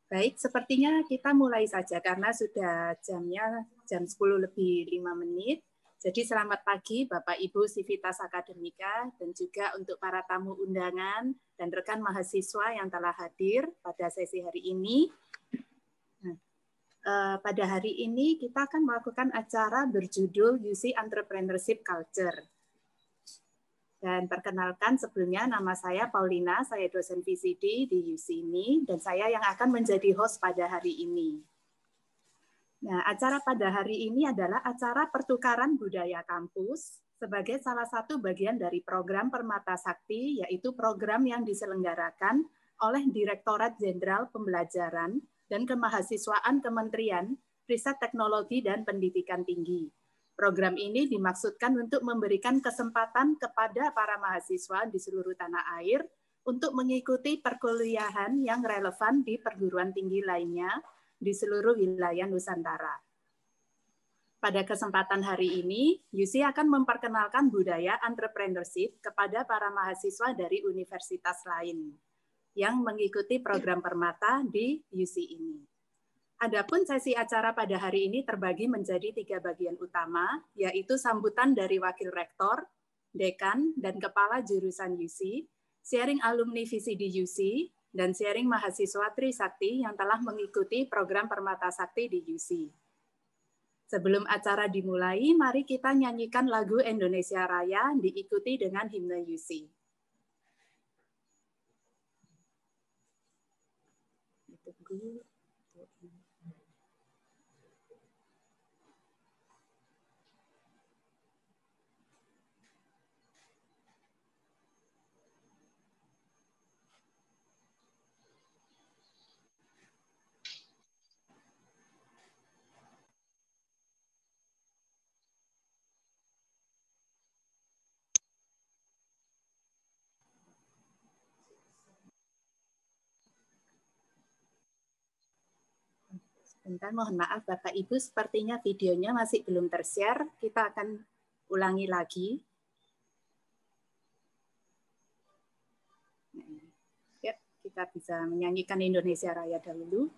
Baik, sepertinya kita mulai saja karena sudah jamnya jam 10 lebih 5 menit. Jadi selamat pagi Bapak Ibu Civitas Akademika dan juga untuk para tamu undangan dan rekan mahasiswa yang telah hadir pada sesi hari ini. Pada hari ini kita akan melakukan acara berjudul UC Entrepreneurship Culture. Dan perkenalkan sebelumnya nama saya Paulina, saya dosen VCD di UC ini, dan saya yang akan menjadi host pada hari ini. Nah, acara pada hari ini adalah acara pertukaran budaya kampus sebagai salah satu bagian dari program Permata Sakti, yaitu program yang diselenggarakan oleh Direktorat Jenderal Pembelajaran dan Kemahasiswaan Kementerian Riset Teknologi dan Pendidikan Tinggi. Program ini dimaksudkan untuk memberikan kesempatan kepada para mahasiswa di seluruh tanah air untuk mengikuti perkuliahan yang relevan di perguruan tinggi lainnya di seluruh wilayah Nusantara. Pada kesempatan hari ini, UC akan memperkenalkan budaya entrepreneurship kepada para mahasiswa dari universitas lain yang mengikuti program Permata di UC ini. Adapun sesi acara pada hari ini terbagi menjadi 3 bagian utama, yaitu sambutan dari Wakil Rektor, Dekan, dan Kepala Jurusan UC, sharing alumni VCD UC, dan sharing mahasiswa Trisakti yang telah mengikuti program Permata Sakti di UC. Sebelum acara dimulai, mari kita nyanyikan lagu Indonesia Raya diikuti dengan himne UC. Sebentar, mohon maaf Bapak Ibu, sepertinya videonya masih belum tershare. Kita akan ulangi lagi. Ya, kita bisa menyanyikan Indonesia Raya dahulu.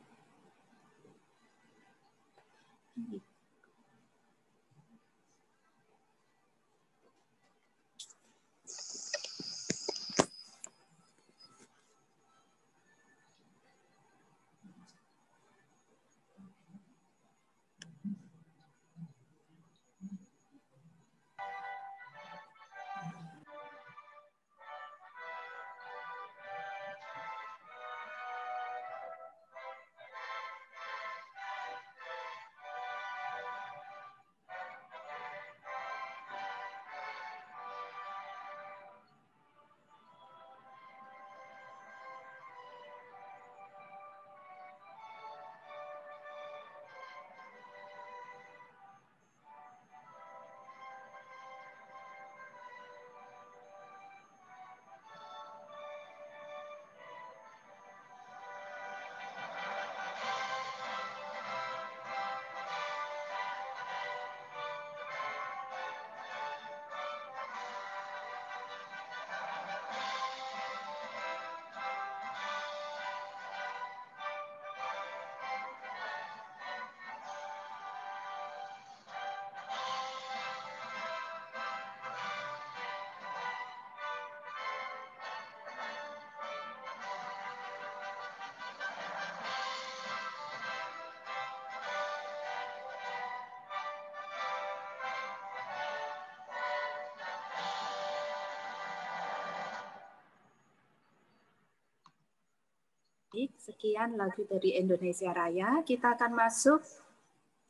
Sekian lagu dari Indonesia Raya. Kita akan masuk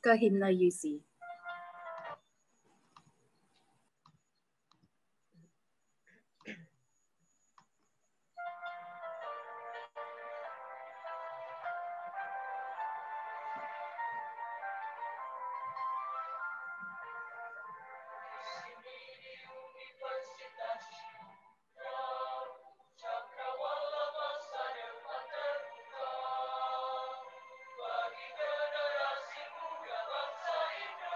ke himne UC. Bagi generasi muda bangsa Indonesia.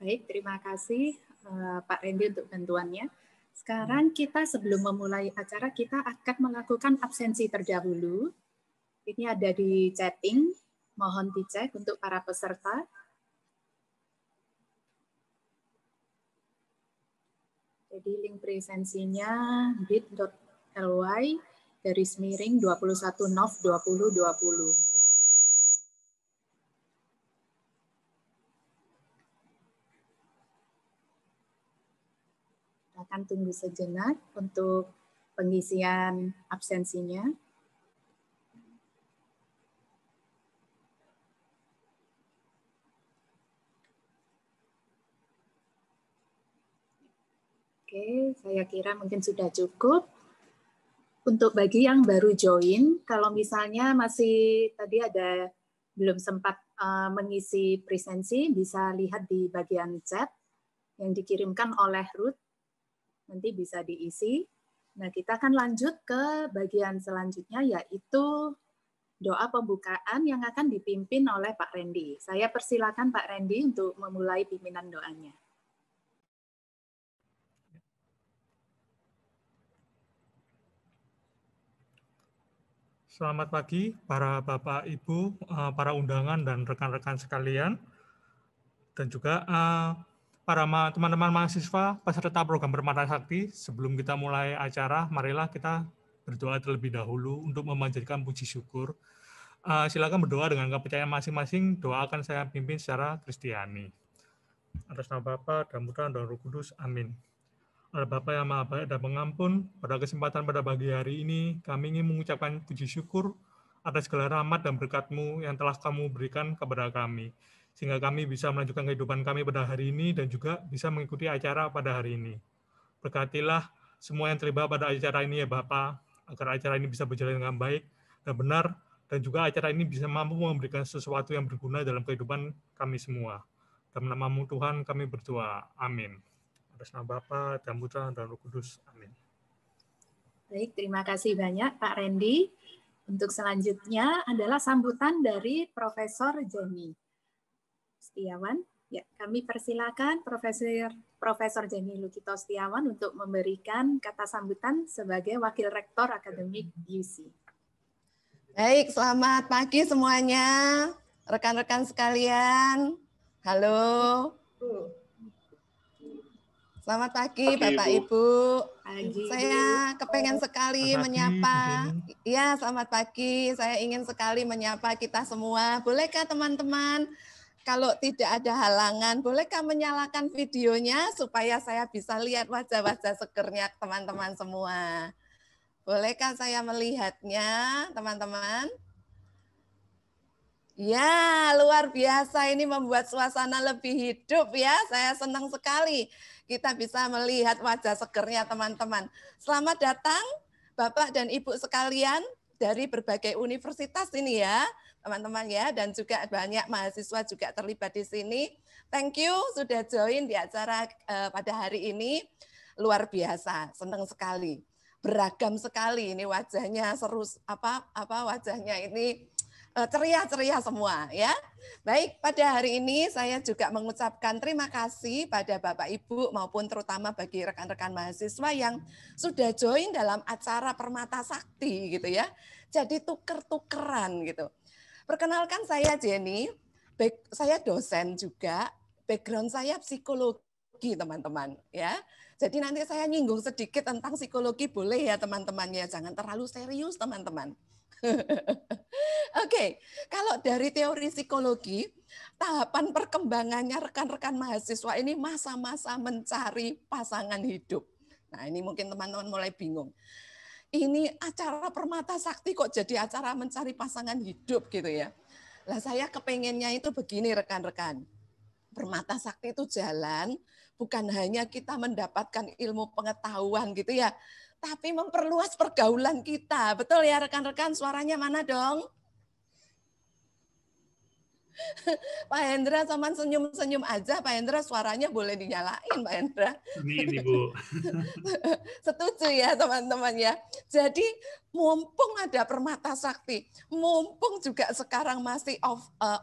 Baik, terima kasih Pak Randy untuk bantuannya. Sekarang kita sebelum memulai acara, kita akan melakukan absensi terdahulu. Ini ada di chatting, mohon dicek untuk para peserta. Jadi link presensinya bit.ly/21nov2020. Akan tunggu sejenak untuk pengisian absensinya. Oke, saya kira mungkin sudah cukup. Untuk bagi yang baru join, kalau misalnya masih tadi ada belum sempat mengisi presensi, bisa lihat di bagian chat yang dikirimkan oleh Ruth. Nanti bisa diisi. Nah, kita akan lanjut ke bagian selanjutnya, yaitu doa pembukaan yang akan dipimpin oleh Pak Randy. Saya persilakan Pak Randy untuk memulai pimpinan doanya. Selamat pagi para Bapak, Ibu, para undangan dan rekan-rekan sekalian, dan juga para teman-teman mahasiswa peserta program Permata Sakti. Sebelum kita mulai acara, marilah kita berdoa terlebih dahulu untuk memanjatkan puji syukur. Silakan berdoa dengan kepercayaan masing-masing. Doa akan saya pimpin secara Kristiani. Atas nama Bapa dan Putra dan Roh Kudus. Amin. Allah Bapa yang Maha Baik dan Pengampun, pada kesempatan pada pagi hari ini, kami ingin mengucapkan puji syukur atas segala rahmat dan berkat-Mu yang telah Kamu berikan kepada kami, sehingga kami bisa melanjutkan kehidupan kami pada hari ini dan juga bisa mengikuti acara pada hari ini. Berkatilah semua yang terlibat pada acara ini ya Bapa, agar acara ini bisa berjalan dengan baik dan benar, dan juga acara ini bisa mampu memberikan sesuatu yang berguna dalam kehidupan kami semua. Dalam nama-Mu Tuhan kami berdoa. Amin. Atas nama Bapa dan Putra dan Roh Kudus. Amin. Baik, terima kasih banyak Pak Randy. Untuk selanjutnya adalah sambutan dari Profesor Jenny Setiawan. Ya, kami persilakan Profesor Jenny Lukito Setiawan untuk memberikan kata sambutan sebagai Wakil Rektor Akademik UC. Baik, selamat pagi semuanya, rekan-rekan sekalian. Halo. Selamat pagi, Bapak Ibu. Saya kepengen sekali menyapa. Ya, selamat pagi. Saya ingin sekali menyapa kita semua. Bolehkah teman-teman, kalau tidak ada halangan, bolehkah menyalakan videonya supaya saya bisa lihat wajah-wajah segernya teman-teman semua? Bolehkah saya melihatnya, teman-teman? Ya, luar biasa, ini membuat suasana lebih hidup ya. Saya senang sekali kita bisa melihat wajah segernya teman-teman. Selamat datang Bapak dan Ibu sekalian dari berbagai universitas ini ya, teman-teman ya, dan juga banyak mahasiswa juga terlibat di sini. Thank you sudah join di acara pada hari ini. Luar biasa, senang sekali. Beragam sekali ini wajahnya, seru wajahnya ini ceria-ceria semua ya. Baik, pada hari ini saya juga mengucapkan terima kasih pada Bapak Ibu maupun terutama bagi rekan-rekan mahasiswa yang sudah join dalam acara Permata Sakti gitu ya. Jadi tuker-tukeran gitu. Perkenalkan saya Jenny, saya dosen juga, background saya psikologi teman-teman ya. Jadi nanti saya nyinggung sedikit tentang psikologi boleh ya teman-teman ya, jangan terlalu serius teman-teman. Oke, kalau dari teori psikologi, tahapan perkembangannya rekan-rekan mahasiswa ini masa-masa mencari pasangan hidup. Nah, ini mungkin teman-teman mulai bingung. Ini acara Permata Sakti kok jadi acara mencari pasangan hidup gitu ya. Lah saya kepengennya itu begini rekan-rekan. Permata Sakti itu jalan bukan hanya kita mendapatkan ilmu pengetahuan gitu ya, tapi memperluas pergaulan kita. Betul ya rekan-rekan, suaranya mana dong? Pak Hendra sama senyum-senyum aja. Pak Hendra suaranya boleh dinyalain, Pak Hendra. Ini Bu. Setuju ya teman-teman ya. Jadi mumpung ada Permata Sakti, mumpung juga sekarang masih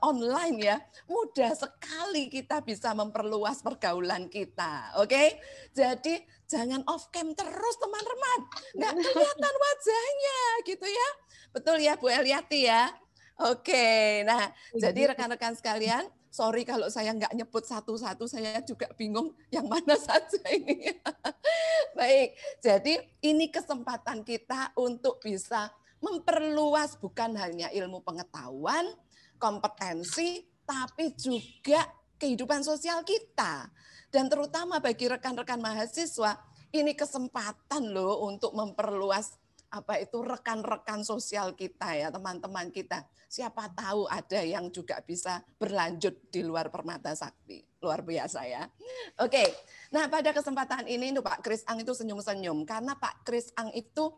online ya, mudah sekali kita bisa memperluas pergaulan kita. Oke? Jadi jangan off cam terus teman-teman. Nggak kelihatan wajahnya gitu ya. Betul ya Bu Eliati ya? Oke, nah jadi rekan-rekan sekalian, sorry kalau saya nggak nyebut satu-satu, saya juga bingung yang mana saja ini. Baik, jadi ini kesempatan kita untuk bisa memperluas bukan hanya ilmu pengetahuan, kompetensi, tapi juga kehidupan sosial kita. Dan terutama bagi rekan-rekan mahasiswa, ini kesempatan loh untuk memperluas rekan-rekan sosial kita ya, teman-teman kita. Siapa tahu ada yang juga bisa berlanjut di luar Permata Sakti. Luar biasa ya. Oke, nah pada kesempatan ini Pak Kris Ang itu senyum-senyum. Karena Pak Kris Ang itu,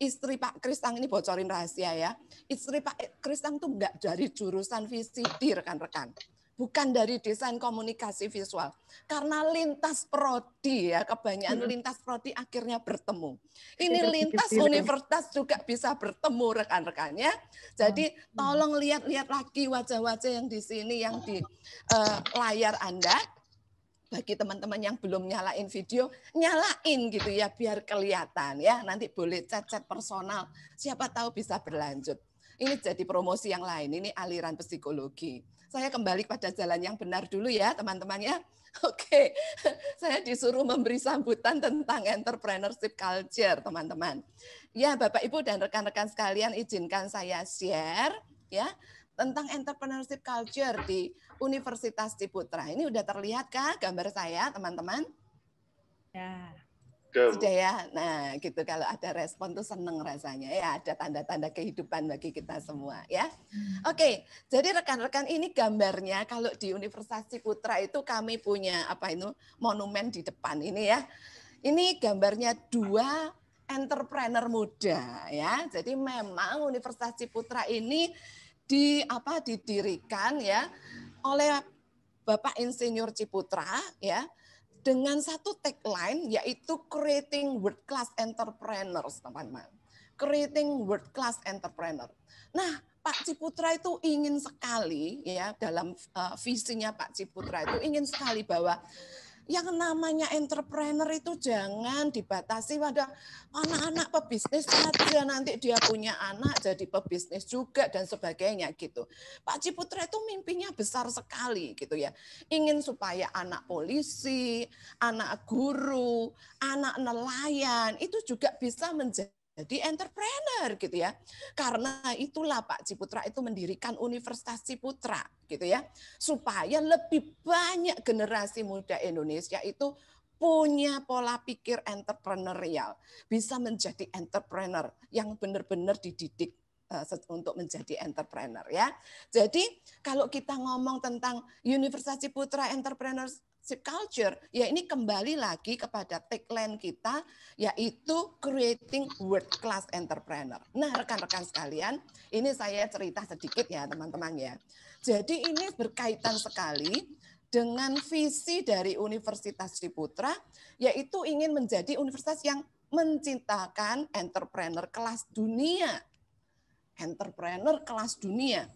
istri Pak Kris Ang ini bocorin rahasia ya. Istri Pak Kris Ang itu enggak dari jurusan VCD rekan-rekan. Bukan dari desain komunikasi visual. Karena lintas prodi ya, kebanyakan lintas prodi akhirnya bertemu. Ini lintas universitas juga bisa bertemu rekan-rekannya. Jadi tolong lihat-lihat lagi wajah-wajah yang di sini, yang di layar Anda. Bagi teman-teman yang belum nyalain video, nyalain gitu ya, biar kelihatan ya. Nanti boleh chat-chat personal, siapa tahu bisa berlanjut. Ini jadi promosi yang lain, ini aliran psikologi. Saya kembali pada jalan yang benar dulu ya teman-teman ya. Oke, saya disuruh memberi sambutan tentang entrepreneurship culture teman-teman. Ya Bapak Ibu dan rekan-rekan sekalian, izinkan saya share ya tentang entrepreneurship culture di Universitas Ciputra. Ini udah terlihat kah gambar saya teman-teman? Ya. Sudah ya, nah gitu kalau ada respon tuh seneng rasanya ya, ada tanda-tanda kehidupan bagi kita semua ya. Oke, jadi rekan-rekan ini gambarnya kalau di Universitas Ciputra itu kami punya monumen di depan ini ya. Ini gambarnya 2 entrepreneur muda ya. Jadi memang Universitas Ciputra ini didirikan ya oleh Bapak Insinyur Ciputra ya, dengan satu tagline yaitu creating world class entrepreneurs, teman-teman. Creating world class entrepreneur. Nah, Pak Ciputra itu ingin sekali ya dalam visinya Pak Ciputra itu ingin sekali bahwa yang namanya entrepreneur itu jangan dibatasi pada anak-anak pebisnis saja, nanti dia punya anak jadi pebisnis juga dan sebagainya gitu. Pak Ciputra itu mimpinya besar sekali gitu ya. Ingin supaya anak polisi, anak guru, anak nelayan itu juga bisa menjadi entrepreneur gitu ya. Karena itulah Pak Ciputra itu mendirikan Universitas Ciputra gitu ya. Supaya lebih banyak generasi muda Indonesia itu punya pola pikir entrepreneurial, bisa menjadi entrepreneur yang benar-benar dididik untuk menjadi entrepreneur ya. Jadi kalau kita ngomong tentang Universitas Ciputra Entrepreneurship Culture, ya ini kembali lagi kepada tagline kita, yaitu creating world class entrepreneur. Nah rekan-rekan sekalian, ini saya cerita sedikit ya teman-teman ya. Jadi ini berkaitan sekali dengan visi dari Universitas Ciputra, yaitu ingin menjadi universitas yang menciptakan entrepreneur kelas dunia. Entrepreneur kelas dunia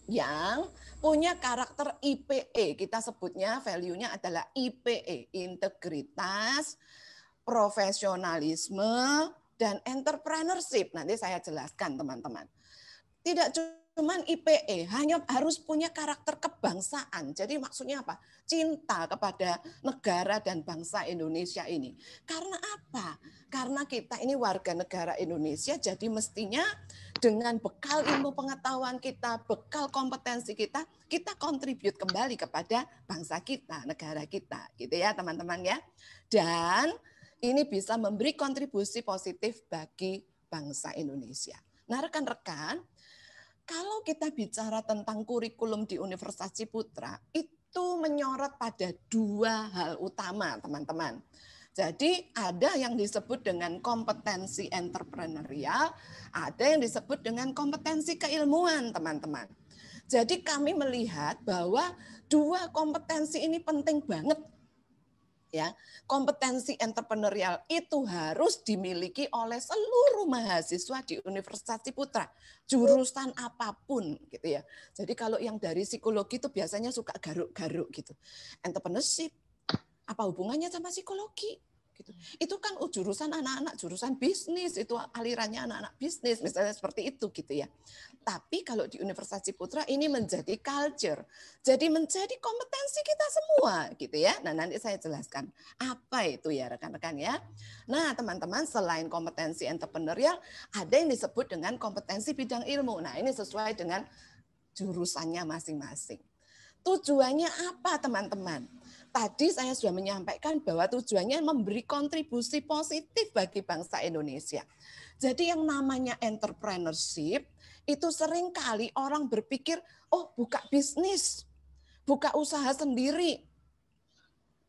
yang punya karakter IPE, kita sebutnya value-nya adalah IPE, integritas, profesionalisme, dan entrepreneurship. Nanti saya jelaskan teman-teman. Tidak cuma IPE, hanya harus punya karakter kebangsaan. Jadi maksudnya apa? Cinta kepada negara dan bangsa Indonesia ini. Karena apa? Karena kita ini warga negara Indonesia, jadi mestinya dengan bekal ilmu pengetahuan kita, bekal kompetensi kita, kita kontribut kembali kepada bangsa kita, negara kita, gitu ya teman-teman ya. Dan ini bisa memberi kontribusi positif bagi bangsa Indonesia. Nah rekan-rekan, kalau kita bicara tentang kurikulum di Universitas Ciputra, itu menyorot pada 2 hal utama, teman-teman. Jadi ada yang disebut dengan kompetensi entrepreneurial, ada yang disebut dengan kompetensi keilmuan, teman-teman. Jadi kami melihat bahwa dua kompetensi ini penting banget. Ya, kompetensi entrepreneurial itu harus dimiliki oleh seluruh mahasiswa di Universitas Ciputra, jurusan apapun gitu ya. Jadi kalau yang dari psikologi itu biasanya suka garuk-garuk gitu. Entrepreneurship apa hubungannya sama psikologi? Gitu. Itu kan jurusan anak-anak jurusan bisnis, itu alirannya anak-anak bisnis, misalnya seperti itu gitu ya. Tapi kalau di Universitas Ciputra ini menjadi culture, jadi menjadi kompetensi kita semua gitu ya. Nah nanti saya jelaskan apa itu ya rekan-rekan ya. Nah teman-teman, selain kompetensi entrepreneurial, ada yang disebut dengan kompetensi bidang ilmu. Nah ini sesuai dengan jurusannya masing-masing. Tujuannya apa teman-teman? Tadi saya sudah menyampaikan bahwa tujuannya memberi kontribusi positif bagi bangsa Indonesia. Jadi yang namanya entrepreneurship itu sering kali orang berpikir, oh buka bisnis, buka usaha sendiri.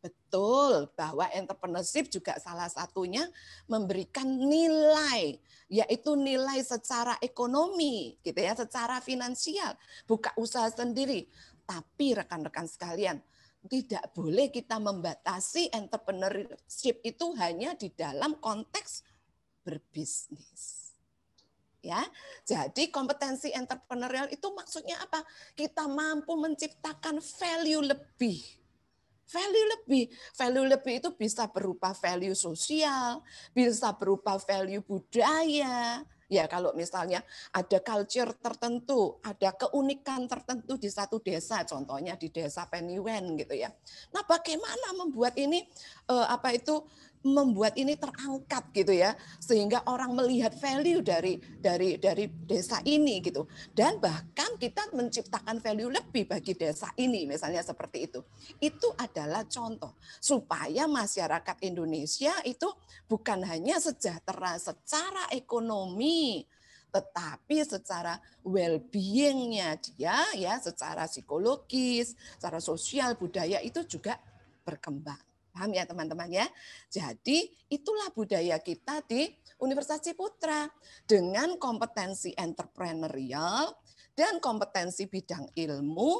Betul, bahwa entrepreneurship juga salah satunya memberikan nilai, yaitu nilai secara ekonomi, gitu ya, secara finansial, buka usaha sendiri. Tapi rekan-rekan sekalian, tidak boleh kita membatasi entrepreneurship itu hanya di dalam konteks berbisnis. Ya, jadi kompetensi entrepreneurial itu maksudnya apa? Kita mampu menciptakan value lebih. Value lebih itu bisa berupa value sosial, bisa berupa value budaya. Ya kalau misalnya ada culture tertentu, ada keunikan tertentu di satu desa, contohnya di desa Peniwen gitu ya. Nah, bagaimana membuat ini membuat ini terangkat gitu ya, sehingga orang melihat value dari desa ini gitu. Dan bahkan kita menciptakan value lebih bagi desa ini, misalnya seperti itu. Itu adalah contoh supaya masyarakat Indonesia itu bukan hanya sejahtera secara ekonomi, tetapi secara well-being-nya dia ya, secara psikologis, secara sosial, budaya itu juga berkembang. Paham ya teman-teman ya? Jadi itulah budaya kita di Universitas Ciputra dengan kompetensi entrepreneurial dan kompetensi bidang ilmu,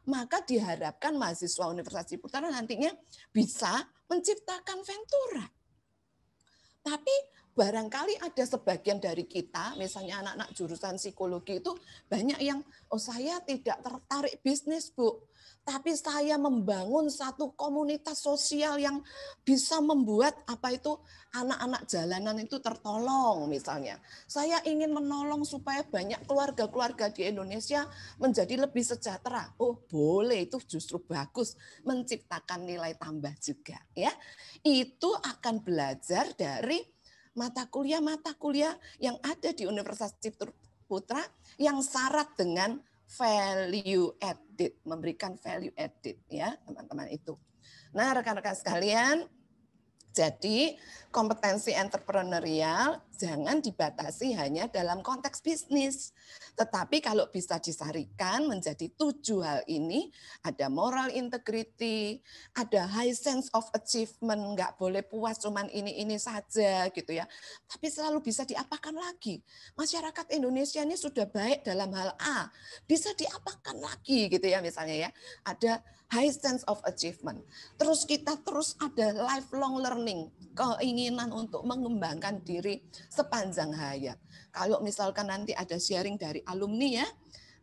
maka diharapkan mahasiswa Universitas Ciputra nantinya bisa menciptakan Ventura. Tapi barangkali ada sebagian dari kita, misalnya anak-anak jurusan psikologi itu banyak yang, oh saya tidak tertarik bisnis Bu, tapi saya membangun satu komunitas sosial yang bisa membuat anak-anak jalanan itu tertolong misalnya. Saya ingin menolong supaya banyak keluarga-keluarga di Indonesia menjadi lebih sejahtera. Oh boleh, itu justru bagus, menciptakan nilai tambah juga ya. Itu akan belajar dari mata kuliah yang ada di Universitas Ciputra yang syarat dengan value added, memberikan value added ya teman-teman itu. Nah rekan-rekan sekalian, jadi kompetensi entrepreneurial jangan dibatasi hanya dalam konteks bisnis. Tetapi kalau bisa disarikan menjadi 7 hal ini, ada moral integrity, ada high sense of achievement, nggak boleh puas cuman ini saja gitu ya. Tapi selalu bisa diapakan lagi. Masyarakat Indonesia ini sudah baik dalam hal A, bisa diapakan lagi gitu ya misalnya ya. Ada high sense of achievement. Terus kita terus ada lifelong learning, keinginan untuk mengembangkan diri sepanjang hayat. Kalau misalkan nanti ada sharing dari alumni ya,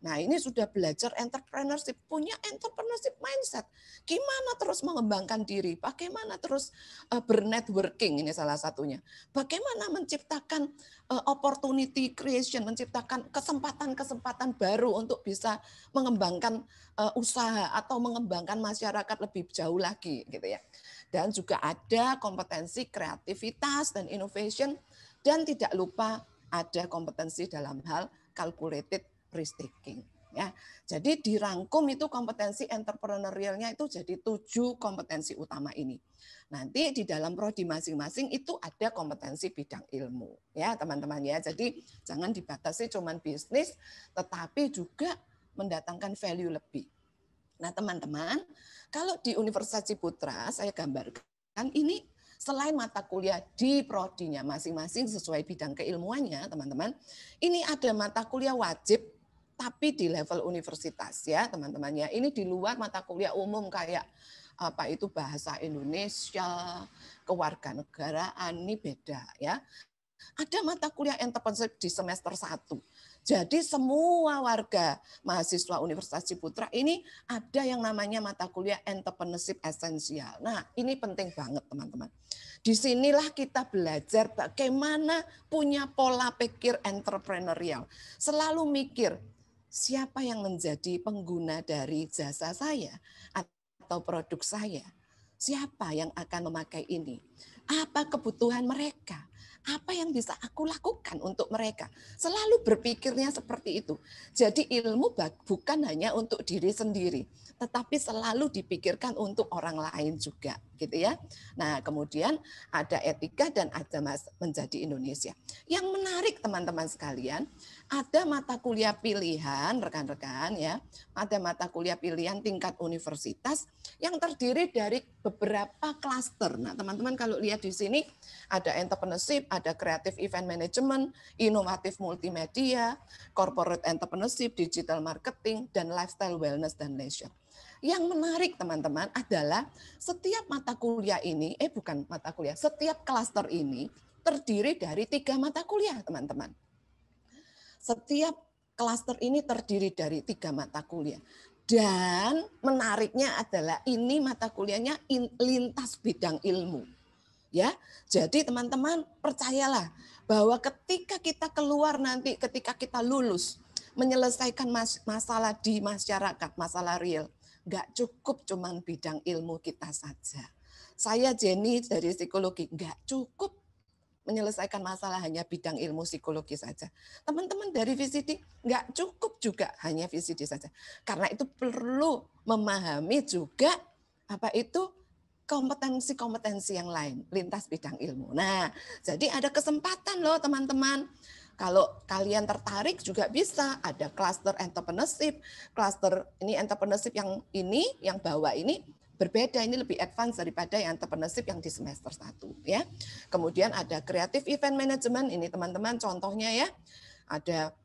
nah ini sudah belajar entrepreneurship, punya entrepreneurship mindset. Gimana terus mengembangkan diri, bagaimana terus bernetworking, ini salah satunya. Bagaimana menciptakan opportunity creation, menciptakan kesempatan-kesempatan baru untuk bisa mengembangkan usaha atau mengembangkan masyarakat lebih jauh lagi gitu ya. Dan juga ada kompetensi kreativitas dan innovation, dan tidak lupa ada kompetensi dalam hal calculated risk taking ya. Jadi dirangkum itu kompetensi entrepreneurialnya itu jadi 7 kompetensi utama ini. Nanti di dalam prodi masing-masing itu ada kompetensi bidang ilmu ya teman-teman ya. Jadi jangan dibatasi cuman bisnis, tetapi juga mendatangkan value lebih. Nah teman-teman, kalau di Universitas Ciputra saya gambarkan ini selain mata kuliah di prodinya masing-masing sesuai bidang keilmuannya teman-teman, ini ada mata kuliah wajib tapi di level universitas ya teman-teman ya. Ini di luar mata kuliah umum kayak apa itu bahasa Indonesia, kewarganegaraan, ini beda ya. Ada mata kuliah entrepreneurship di semester 1. Jadi semua warga mahasiswa Universitas Ciputra ini ada yang namanya mata kuliah entrepreneurship esensial. Nah, ini penting banget teman-teman. Disinilah kita belajar bagaimana punya pola pikir entrepreneurial. Selalu mikir, siapa yang menjadi pengguna dari jasa saya atau produk saya? Siapa yang akan memakai ini? Apa kebutuhan mereka? Apa yang bisa aku lakukan untuk mereka? Selalu berpikirnya seperti itu. Jadi ilmu bukan hanya untuk diri sendiri, tetapi selalu dipikirkan untuk orang lain juga, gitu ya. Nah, kemudian ada etika dan ada menjadi Indonesia. Yang menarik teman-teman sekalian, ada mata kuliah pilihan, rekan-rekan ya, ada mata kuliah pilihan tingkat universitas yang terdiri dari beberapa klaster. Nah, teman-teman kalau lihat di sini ada entrepreneurship, ada creative event management, inovatif multimedia, corporate entrepreneurship, digital marketing, dan lifestyle wellness dan leisure. Yang menarik teman-teman adalah setiap mata kuliah ini, setiap klaster ini terdiri dari 3 mata kuliah teman-teman. Setiap klaster ini terdiri dari 3 mata kuliah. Dan menariknya adalah ini mata kuliahnya lintas bidang ilmu. Ya, jadi teman-teman percayalah bahwa ketika kita keluar nanti, ketika kita lulus, menyelesaikan masalah di masyarakat, masalah real, nggak cukup cuman bidang ilmu kita saja. Saya Jenny dari psikologi, nggak cukup menyelesaikan masalah hanya bidang ilmu psikologi saja. Teman-teman dari VCD nggak cukup juga hanya VCD saja. Karena itu perlu memahami juga apa itu kompetensi-kompetensi yang lain, lintas bidang ilmu. Nah, jadi ada kesempatan loh teman-teman. Kalau kalian tertarik juga bisa, ada cluster entrepreneurship, cluster ini entrepreneurship yang ini, yang bawah ini, berbeda, ini lebih advance daripada yang entrepreneurship yang di semester 1. Ya. Kemudian ada creative event management, ini teman-teman contohnya ya, ada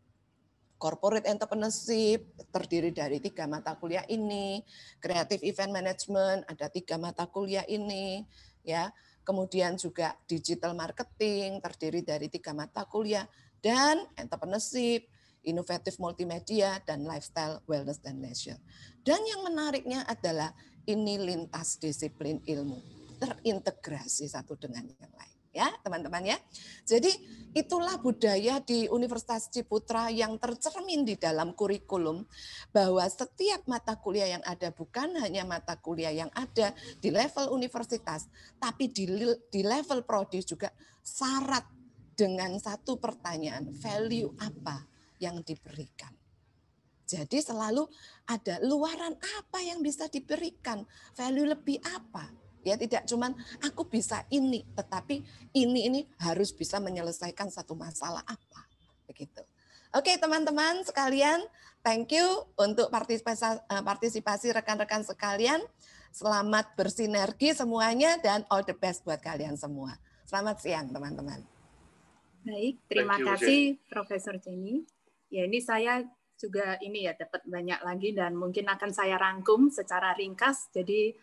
corporate entrepreneurship terdiri dari 3 mata kuliah ini, creative event management ada 3 mata kuliah ini, ya. Kemudian juga digital marketing terdiri dari 3 mata kuliah dan entrepreneurship, inovatif multimedia dan lifestyle wellness dan leisure. Dan yang menariknya adalah ini lintas disiplin ilmu, terintegrasi satu dengan yang lain. Ya, teman-teman ya. Jadi itulah budaya di Universitas Ciputra yang tercermin di dalam kurikulum bahwa setiap mata kuliah yang ada bukan hanya mata kuliah yang ada di level universitas, tapi di level prodi juga syarat dengan satu pertanyaan, value apa yang diberikan. Jadi selalu ada luaran apa yang bisa diberikan, value lebih apa. Ya tidak cuman aku bisa ini, tetapi ini harus bisa menyelesaikan satu masalah apa. Begitu. Oke teman-teman sekalian, thank you untuk partisipasi rekan-rekan sekalian. Selamat bersinergi semuanya dan all the best buat kalian semua. Selamat siang teman-teman. Baik, terima kasih Profesor Jenny. Ya ini saya juga ini ya dapat banyak lagi dan mungkin akan saya rangkum secara ringkas. Jadi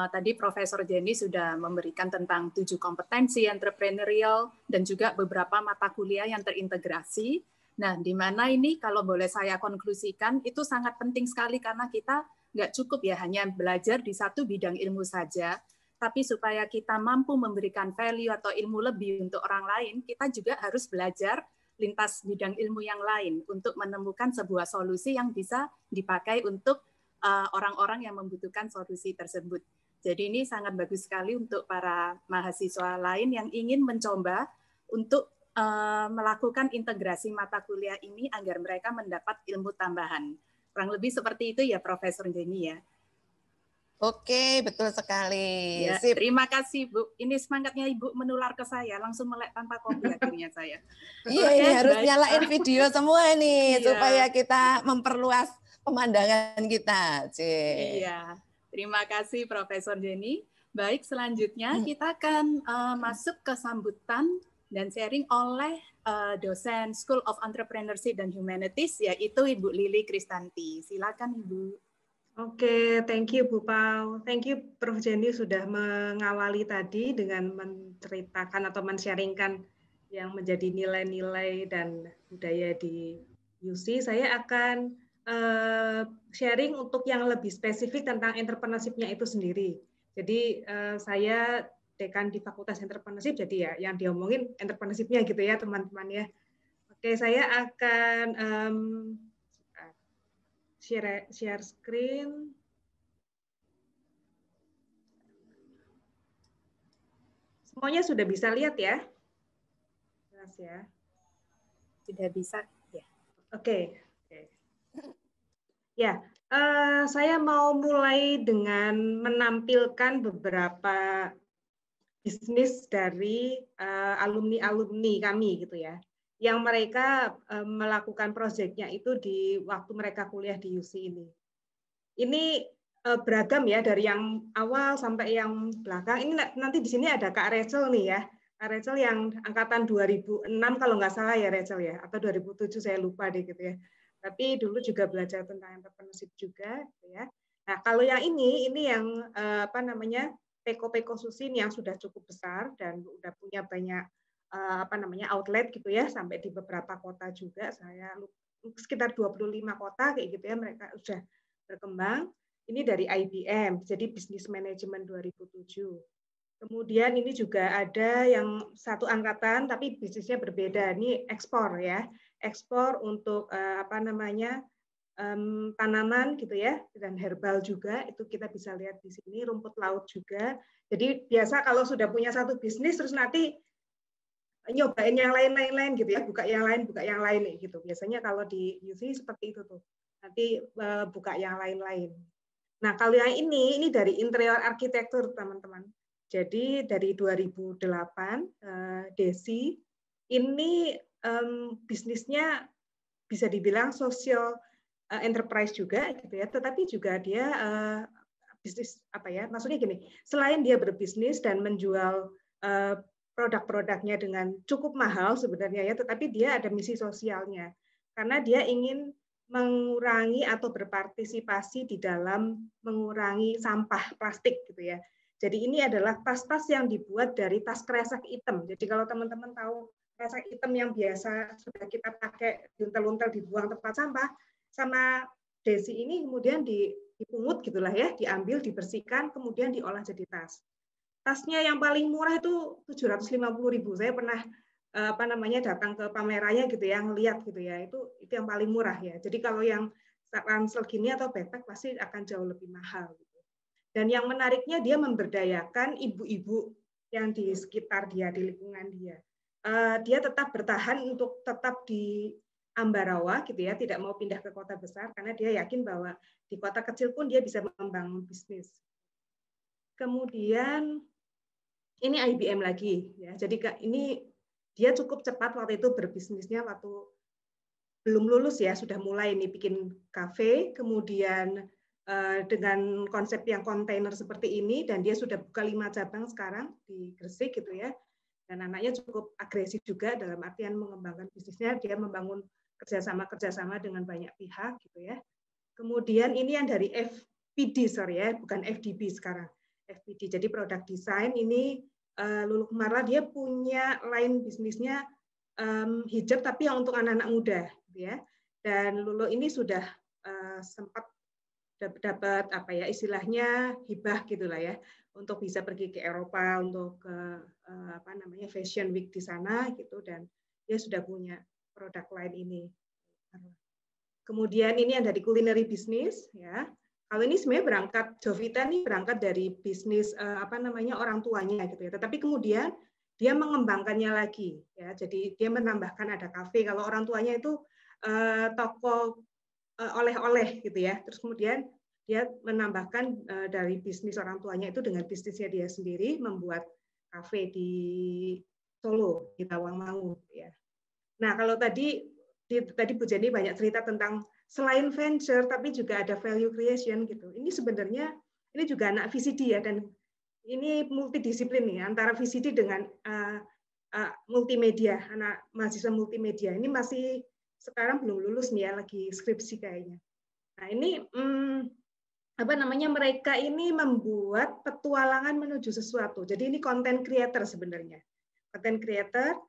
tadi Profesor Jenny sudah memberikan tentang 7 kompetensi entrepreneurial dan juga beberapa mata kuliah yang terintegrasi. Nah, di mana ini kalau boleh saya konklusikan itu sangat penting sekali karena kita nggak cukup ya hanya belajar di satu bidang ilmu saja, tapi supaya kita mampu memberikan value atau ilmu lebih untuk orang lain, kita juga harus belajar lintas bidang ilmu yang lain untuk menemukan sebuah solusi yang bisa dipakai untuk orang-orang yang membutuhkan solusi tersebut. Jadi ini sangat bagus sekali untuk para mahasiswa lain yang ingin mencoba untuk melakukan integrasi mata kuliah ini agar mereka mendapat ilmu tambahan. Kurang lebih seperti itu ya Profesor Jenny ya. Oke, betul sekali. Ya, terima kasih Bu. Ini semangatnya Ibu menular ke saya, langsung melek tanpa kopi akhirnya saya. Iya, ini harus nyalain video semua nih supaya kita memperluas pemandangan kita. Iya, terima kasih Profesor Jenny. Baik, selanjutnya kita akan masuk ke sambutan dan sharing oleh dosen School of Entrepreneurship dan Humanities, yaitu Ibu Lili Kristanti. Silakan Ibu. Oke, thank you Bu Pau. Thank you Prof. Jenny sudah mengawali tadi dengan menceritakan atau men-sharingkan yang menjadi nilai-nilai dan budaya di UC. Saya akan sharing untuk yang lebih spesifik tentang entrepreneurship-nya itu sendiri. Jadi saya dekan di Fakultas Entrepreneurship, jadi ya yang diomongin entrepreneurship-nya gitu ya teman-teman ya. Oke, saya akan share screen. Semuanya sudah bisa lihat ya? Jelas ya? Sudah bisa ya. Oke. Ya, saya mau mulai dengan menampilkan beberapa bisnis dari alumni-alumni kami gitu ya, yang mereka melakukan proyeknya itu di waktu mereka kuliah di UC ini. Ini beragam ya, dari yang awal sampai yang belakang. Ini nanti di sini ada Kak Rachel nih ya, Kak Rachel yang angkatan 2006 kalau nggak salah ya Rachel ya, atau 2007 saya lupa deh gitu ya. Tapi dulu juga belajar tentang entrepreneurship juga gitu ya. Nah kalau yang ini yang Peko Susin yang sudah cukup besar dan udah punya banyak outlet gitu ya, sampai di beberapa kota juga. Saya sekitar 25 kota kayak gitu ya, mereka sudah berkembang. Ini dari IBM, jadi Business Management 2007. Kemudian ini juga ada yang satu angkatan tapi bisnisnya berbeda. Ini ekspor ya, ekspor untuk tanaman gitu ya, dan herbal juga, itu kita bisa lihat di sini, rumput laut juga. Jadi biasa kalau sudah punya satu bisnis terus nanti nyobain yang lain-lain gitu ya, buka yang lain gitu. Biasanya kalau di UC seperti itu tuh, nanti buka yang lain-lain. Nah kalau yang ini dari interior arsitektur teman-teman. Jadi dari 2008 Desi ini bisnisnya bisa dibilang social enterprise juga gitu ya, tetapi juga dia bisnis maksudnya gini, selain dia berbisnis dan menjual produk-produknya dengan cukup mahal sebenarnya ya, tetapi dia ada misi sosialnya karena dia ingin mengurangi atau berpartisipasi di dalam mengurangi sampah plastik gitu ya. Jadi ini adalah tas-tas yang dibuat dari tas kresek hitam. Jadi kalau teman-teman tahu kresek hitam yang biasa sudah kita pakai diuntel-untel dibuang tempat sampah, sama Desi ini kemudian dipungut gitulah ya, diambil, dibersihkan, kemudian diolah jadi tas. Tasnya yang paling murah itu 750.000. Saya pernah datang ke pamerannya gitu ya, ngeliat gitu ya, itu yang paling murah ya. Jadi kalau yang ransel gini atau backpack pasti akan jauh lebih mahal gitu. Dan yang menariknya dia memberdayakan ibu-ibu yang di sekitar dia, di lingkungan dia. Dia tetap bertahan untuk tetap di Ambarawa gitu ya, tidak mau pindah ke kota besar karena dia yakin bahwa di kota kecil pun dia bisa membangun bisnis. Kemudian ini IBM lagi ya. Jadi ini dia cukup cepat waktu itu berbisnisnya waktu belum lulus ya, sudah mulai nih bikin kafe, kemudian dengan konsep yang kontainer seperti ini, dan dia sudah buka 5 cabang sekarang di Gresik gitu ya. Dan anaknya cukup agresif juga dalam artian mengembangkan bisnisnya, dia membangun kerjasama dengan banyak pihak gitu ya. Kemudian ini yang dari FPD ya, bukan FDB sekarang. FPD, jadi produk design ini Lulu Marla dia punya line bisnisnya hijab tapi yang untuk anak-anak muda gitu ya. Dan Lulu ini sudah sempat dapat istilahnya hibah gitulah ya, untuk bisa pergi ke Eropa untuk ke Fashion Week di sana gitu, dan dia sudah punya produk lain ini. Kemudian ini yang dari culinary business ya. Kalau ini sebenarnya Jovita nih berangkat dari bisnis orang tuanya gitu ya. Tetapi kemudian dia mengembangkannya lagi ya. Jadi dia menambahkan ada kafe. Kalau orang tuanya itu toko oleh-oleh gitu ya. Terus kemudian dia menambahkan dari bisnis orang tuanya itu dengan bisnisnya dia sendiri, membuat kafe di Solo, di Tawangmangu ya. Nah, kalau tadi Bu Jenny banyak cerita tentang selain venture, tapi juga ada value creation gitu. Ini sebenarnya ini juga anak VCD ya, dan ini multidisiplin nih antara VCD dengan multimedia, anak mahasiswa multimedia. Ini masih sekarang belum lulus nih ya, lagi skripsi kayaknya. Nah ini mereka ini membuat petualangan menuju sesuatu. Jadi ini content creator sebenarnya. Content creator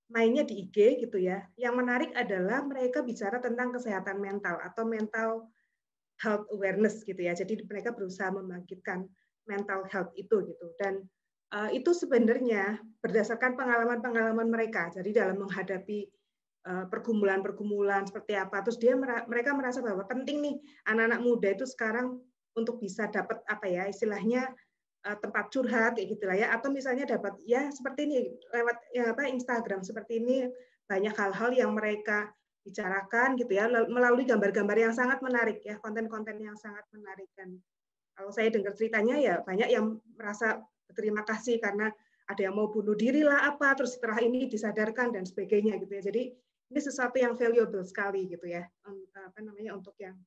mainnya di IG gitu ya. Yang menarik adalah mereka bicara tentang kesehatan mental atau mental health awareness gitu ya. Jadi mereka berusaha membangkitkan mental health itu gitu. Dan itu sebenarnya berdasarkan pengalaman-pengalaman mereka. Jadi dalam menghadapi pergumulan-pergumulan seperti apa. Terus mereka merasa bahwa penting nih anak-anak muda itu sekarang untuk bisa dapat istilahnya tempat curhat kayak gitulah ya, atau misalnya dapat ya seperti ini lewat Instagram seperti ini, banyak hal-hal yang mereka bicarakan gitu ya melalui gambar-gambar yang sangat menarik ya, konten-konten yang sangat menarik. Dan kalau saya dengar ceritanya ya banyak yang merasa berterima kasih karena ada yang mau bunuh diri lah apa, terus setelah ini disadarkan dan sebagainya gitu ya. Jadi ini sesuatu yang valuable sekali gitu ya, untuk yang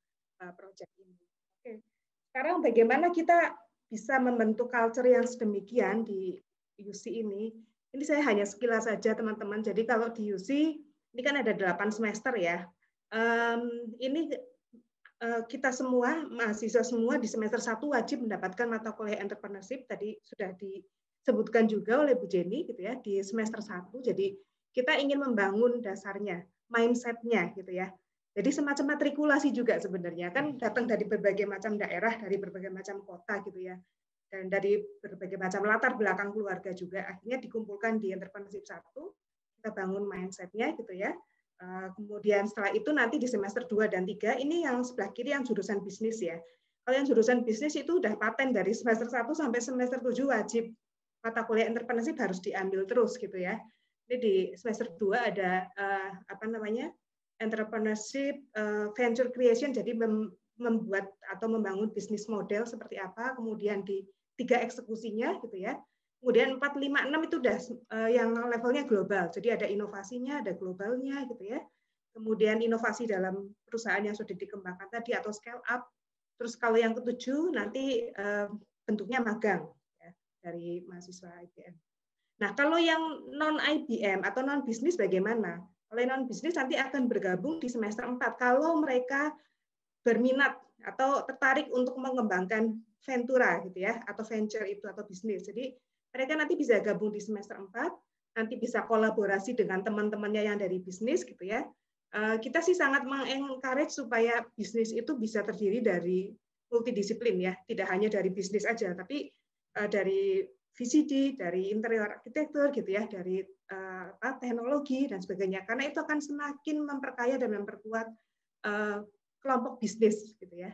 project ini. Oke. Sekarang bagaimana kita bisa membentuk culture yang sedemikian di UC ini? Ini saya hanya sekilas saja teman-teman. Jadi kalau di UC ini kan ada 8 semester ya. Ini kita semua mahasiswa semua di semester 1 wajib mendapatkan mata kuliah entrepreneurship. Tadi sudah disebutkan juga oleh Bu Jenny gitu ya di semester 1. Jadi kita ingin membangun dasarnya, mindset-nya gitu ya. Jadi semacam matrikulasi juga sebenarnya, kan datang dari berbagai macam daerah, dari berbagai macam kota gitu ya. Dan dari berbagai macam latar belakang keluarga juga. Akhirnya dikumpulkan di entrepreneurship 1, kita bangun mindset-nya gitu ya. Kemudian setelah itu nanti di semester 2 dan 3, ini yang sebelah kiri yang jurusan bisnis ya. Kalau yang jurusan bisnis itu udah paten dari semester 1 sampai semester 7 wajib mata kuliah entrepreneurship harus diambil terus gitu ya. Ini di semester 2 ada entrepreneurship venture creation, jadi membuat atau membangun bisnis model seperti apa, kemudian di 3 eksekusinya gitu ya. Kemudian 4, 5, 6 itu udah yang levelnya global. Jadi ada inovasinya, ada globalnya gitu ya. Kemudian inovasi dalam perusahaan yang sudah dikembangkan tadi atau scale up. Terus kalau yang ke-7 nanti bentuknya magang ya, dari mahasiswa IBM. Nah, kalau yang non IBM atau non bisnis bagaimana? Kalau non bisnis nanti akan bergabung di semester 4 kalau mereka berminat atau tertarik untuk mengembangkan ventura gitu ya, atau venture itu atau bisnis. Jadi mereka nanti bisa gabung di semester 4, nanti bisa kolaborasi dengan teman-temannya yang dari bisnis gitu ya. Kita sih sangat mengencourage supaya bisnis itu bisa terdiri dari multidisiplin ya, tidak hanya dari bisnis aja, tapi dari VCD, dari interior arsitektur gitu ya, dari teknologi dan sebagainya. Karena itu akan semakin memperkaya dan memperkuat kelompok bisnis gitu ya.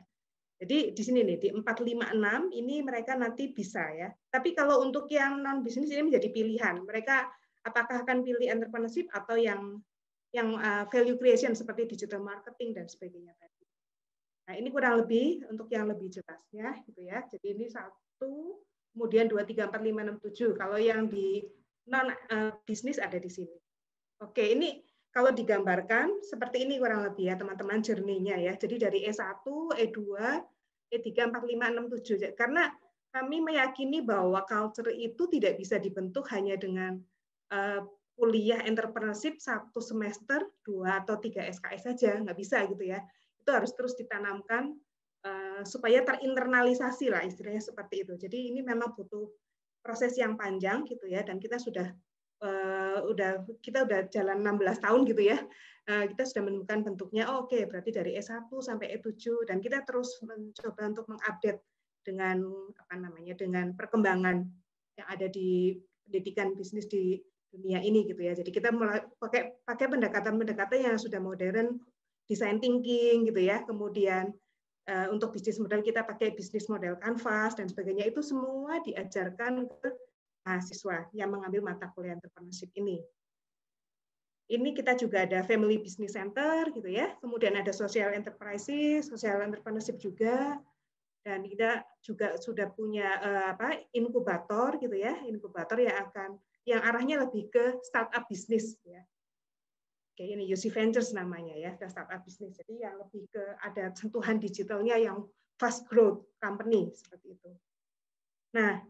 Jadi di sini nih di 4, 5, 6 ini mereka nanti bisa ya. Tapi kalau untuk yang non bisnis ini menjadi pilihan. Mereka apakah akan pilih entrepreneurship atau yang value creation seperti digital marketing dan sebagainya tadi. Nah, ini kurang lebih untuk yang lebih jelasnya gitu ya. Jadi ini 1, kemudian 2, 3, 4, 5, 6, 7. Kalau yang di non bisnis ada di sini. Oke, ini kalau digambarkan seperti ini kurang lebih ya teman-teman journey-nya ya. Jadi dari E1, E2, E3, 4, 5, 6, 7. Karena kami meyakini bahwa culture itu tidak bisa dibentuk hanya dengan kuliah entrepreneurship 1 semester, 2 atau 3 SKS saja, nggak bisa gitu ya. Itu harus terus ditanamkan supaya terinternalisasi lah istilahnya seperti itu. Jadi ini memang butuh proses yang panjang gitu ya, dan kita sudah jalan 16 tahun gitu ya. Kita sudah menemukan bentuknya. Oke, berarti dari E1 sampai E7 dan kita terus mencoba untuk mengupdate dengan dengan perkembangan yang ada di pendidikan bisnis di dunia ini gitu ya. Jadi kita mulai pakai pendekatan-pendekatan yang sudah modern, design thinking gitu ya. Kemudian untuk bisnis model kita pakai bisnis model canvas dan sebagainya. Itu semua diajarkan ke mahasiswa yang mengambil mata kuliah entrepreneurship ini. Ini kita juga ada Family Business Center gitu ya. Kemudian ada Social Enterprises, Social Entrepreneurship juga. Dan kita juga sudah punya inkubator gitu ya, inkubator yang arahnya lebih ke startup bisnis ya. Oke, ini UC Ventures namanya ya, ke startup bisnis. Jadi yang lebih ke ada sentuhan digitalnya yang fast growth company seperti itu. Nah,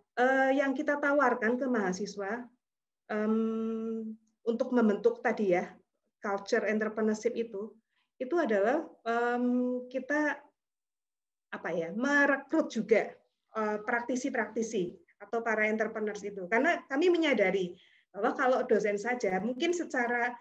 yang kita tawarkan ke mahasiswa untuk membentuk tadi ya culture entrepreneurship itu adalah kita merekrut juga praktisi-praktisi atau para entrepreneurs itu, karena kami menyadari bahwa kalau dosen saja mungkin secara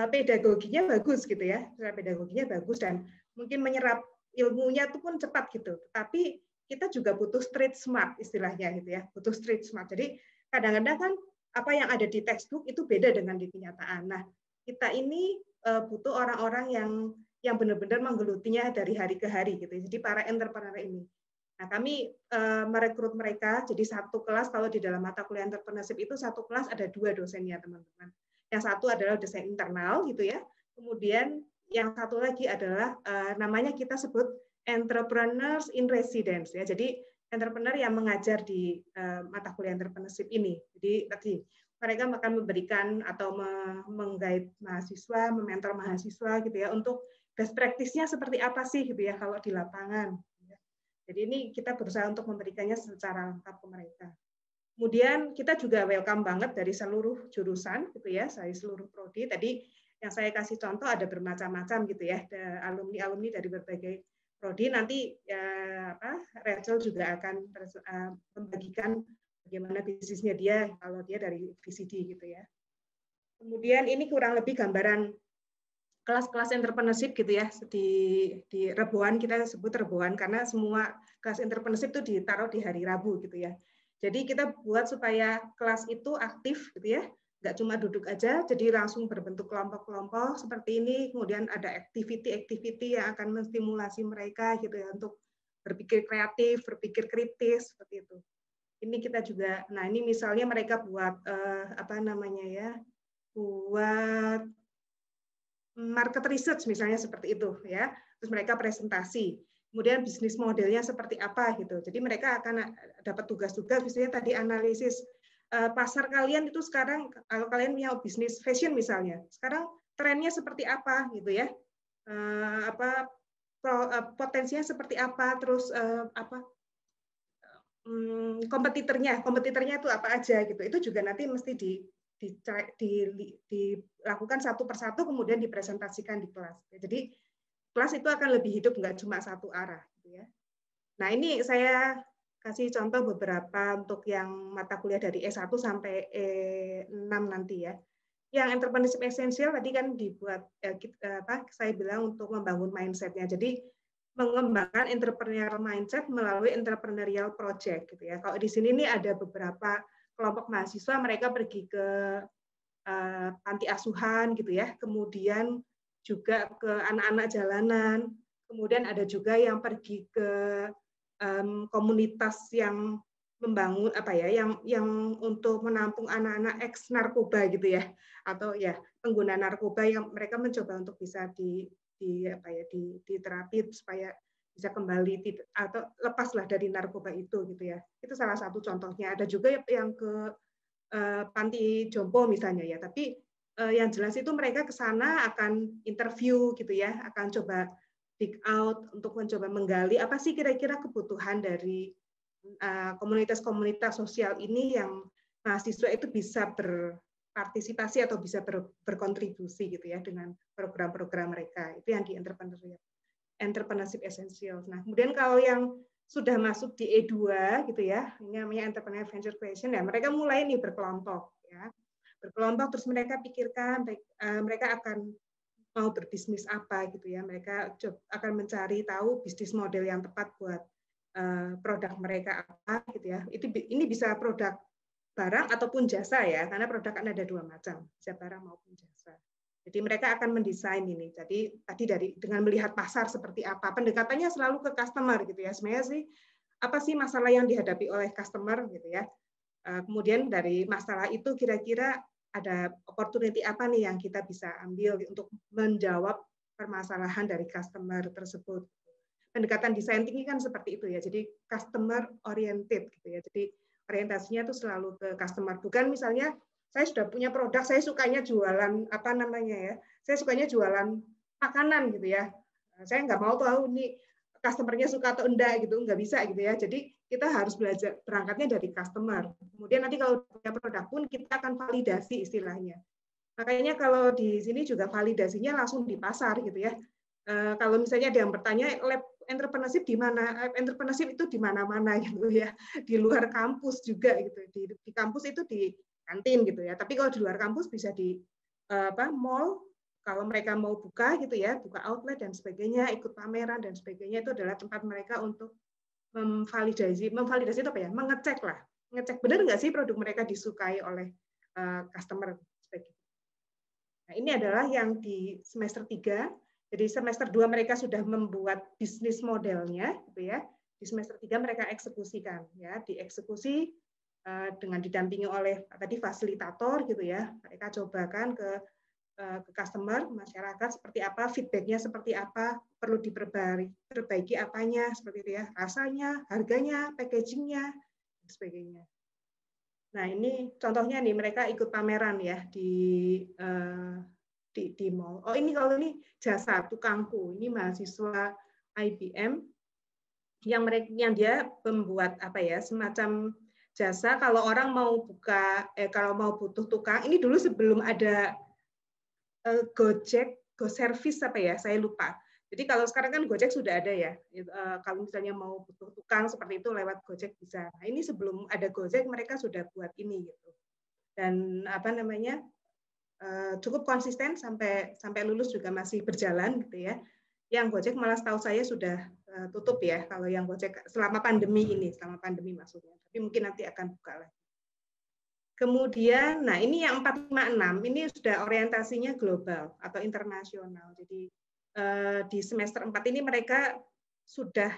pedagoginya bagus gitu ya, secara pedagoginya bagus dan mungkin menyerap ilmunya itu pun cepat gitu, tapi kita juga butuh street smart istilahnya gitu ya, butuh street smart. Jadi kadang-kadang kan apa yang ada di textbook itu beda dengan di kenyataan. Nah, kita ini butuh orang-orang yang benar-benar menggelutinya dari hari ke hari gitu. Jadi para entrepreneur ini. Nah, kami merekrut mereka jadi satu kelas. Kalau di dalam mata kuliah entrepreneurship itu satu kelas ada 2 dosennya, teman-teman. Yang satu adalah dosen internal gitu ya. Kemudian yang satu lagi adalah namanya kita sebut entrepreneurs in residence ya. Jadi entrepreneur yang mengajar di mata kuliah entrepreneurship ini. Jadi tadi mereka akan memberikan atau meng-guide mahasiswa, mementor mahasiswa gitu ya untuk best practice-nya seperti apa sih gitu ya kalau di lapangan. Jadi ini kita berusaha untuk memberikannya secara lengkap ke mereka. Kemudian kita juga welcome banget dari seluruh jurusan gitu ya, dari seluruh prodi. Tadi yang saya kasih contoh ada bermacam-macam gitu ya, alumni-alumni dari berbagai prodi. Nanti Rachel juga akan membagikan bagaimana bisnisnya dia kalau dia dari VCD gitu ya. Kemudian ini kurang lebih gambaran kelas-kelas entrepreneurship gitu ya, di Reboan, kita sebut Reboan karena semua kelas entrepreneurship itu ditaruh di hari Rabu gitu ya. Jadi kita buat supaya kelas itu aktif gitu ya, nggak cuma duduk aja, jadi langsung berbentuk kelompok-kelompok seperti ini, kemudian ada activity-activity yang akan menstimulasi mereka gitu ya, untuk berpikir kreatif, berpikir kritis, seperti itu. Ini kita juga, nah ini misalnya mereka buat, buat market research misalnya seperti itu ya, terus mereka presentasi, kemudian bisnis modelnya seperti apa gitu. Jadi mereka akan dapat tugas-tugas, misalnya tadi analisis pasar kalian itu sekarang kalau kalian punya bisnis fashion misalnya, sekarang trennya seperti apa gitu ya, potensinya seperti apa, terus kompetitornya itu apa aja gitu. Itu juga nanti mesti dilakukan satu persatu kemudian dipresentasikan di kelas. Jadi kelas itu akan lebih hidup, nggak cuma satu arah. Gitu ya. Nah ini saya kasih contoh beberapa untuk yang mata kuliah dari E1 sampai E6 nanti ya. Yang entrepreneurship essential tadi kan dibuat, saya bilang untuk membangun mindset-nya. Jadi mengembangkan entrepreneurial mindset melalui entrepreneurial project. Gitu ya. Kalau di sini nih ada beberapa kelompok mahasiswa, mereka pergi ke panti asuhan gitu ya, kemudian juga ke anak-anak jalanan, kemudian ada juga yang pergi ke komunitas yang membangun yang untuk menampung anak-anak ex narkoba gitu ya, atau ya pengguna narkoba yang mereka mencoba untuk bisa diterapi supaya bisa kembali atau lepaslah dari narkoba itu gitu ya. Itu salah satu contohnya. Ada juga yang ke panti jompo misalnya ya. Tapi yang jelas itu mereka ke sana akan interview gitu ya, akan coba dig out untuk mencoba menggali apa sih kira-kira kebutuhan dari komunitas-komunitas sosial ini yang mahasiswa itu bisa berpartisipasi atau bisa berkontribusi gitu ya dengan program-program mereka. Itu yang di entrepreneurship essentials. Nah, kemudian kalau yang sudah masuk di E2 gitu ya, ini namanya entrepreneur venture creation ya, mereka mulai nih berkelompok ya. Berkelompok terus mereka pikirkan mereka akan mau berbisnis apa gitu ya. Mereka akan mencari tahu bisnis model yang tepat buat produk mereka apa gitu ya. Ini bisa produk barang ataupun jasa ya, karena produk kan ada 2 macam, bisa barang maupun jasa. Jadi mereka akan mendesain ini. Jadi tadi dengan melihat pasar seperti apa, pendekatannya selalu ke customer gitu ya. Sebenarnya sih apa sih masalah yang dihadapi oleh customer gitu ya. Kemudian dari masalah itu kira-kira ada opportunity apa nih yang kita bisa ambil untuk menjawab permasalahan dari customer tersebut. Pendekatan design thinking kan seperti itu ya. Jadi customer oriented gitu ya. Jadi orientasinya itu selalu ke customer. Bukan misalnya saya sudah punya produk, saya sukanya jualan saya sukanya jualan makanan gitu ya. Saya nggak mau tahu nih customer-nya suka atau enggak gitu, nggak bisa gitu ya. Jadi kita harus belajar berangkatnya dari customer. Kemudian nanti kalau punya produk pun kita akan validasi istilahnya. Makanya kalau di sini juga validasinya langsung di pasar gitu ya. Kalau misalnya ada yang bertanya lab entrepreneurship di mana? Entrepreneurship itu di mana-mana gitu ya. Di luar kampus juga gitu. Di kampus itu di kantin gitu ya. Tapi kalau di luar kampus bisa di mall. Kalau mereka mau buka gitu ya, buka outlet dan sebagainya, ikut pameran dan sebagainya, itu adalah tempat mereka untuk memvalidasi itu apa ya? Mengecek benar nggak sih produk mereka disukai oleh customer. Nah, ini adalah yang di semester 3. Jadi semester 2 mereka sudah membuat bisnis modelnya, gitu ya. Di semester 3 mereka eksekusikan, ya, dieksekusi dengan didampingi oleh tadi fasilitator, gitu ya. Mereka cobakan ke customer, masyarakat seperti apa, feedbacknya seperti apa, perlu diperbaiki apanya, seperti itu ya, rasanya, harganya, packagingnya, dan sebagainya. Nah ini contohnya nih mereka ikut pameran ya di mall. Oh ini kalau ini jasa tukangku, ini mahasiswa IBM yang dia membuat apa ya semacam jasa kalau orang mau kalau mau butuh tukang, ini dulu sebelum ada Gojek, GoService apa ya, saya lupa. Jadi kalau sekarang kan Gojek sudah ada ya. Kalau misalnya mau butuh tukang seperti itu lewat Gojek bisa. Nah, ini sebelum ada Gojek mereka sudah buat ini gitu. Dan apa namanya? Cukup konsisten sampai lulus juga masih berjalan gitu ya. Yang Gojek malah setahu saya sudah tutup ya kalau yang Gojek selama pandemi maksudnya. Tapi mungkin nanti akan buka lagi. Kemudian, nah ini yang 456, ini sudah orientasinya global atau internasional. Jadi di semester 4 ini mereka sudah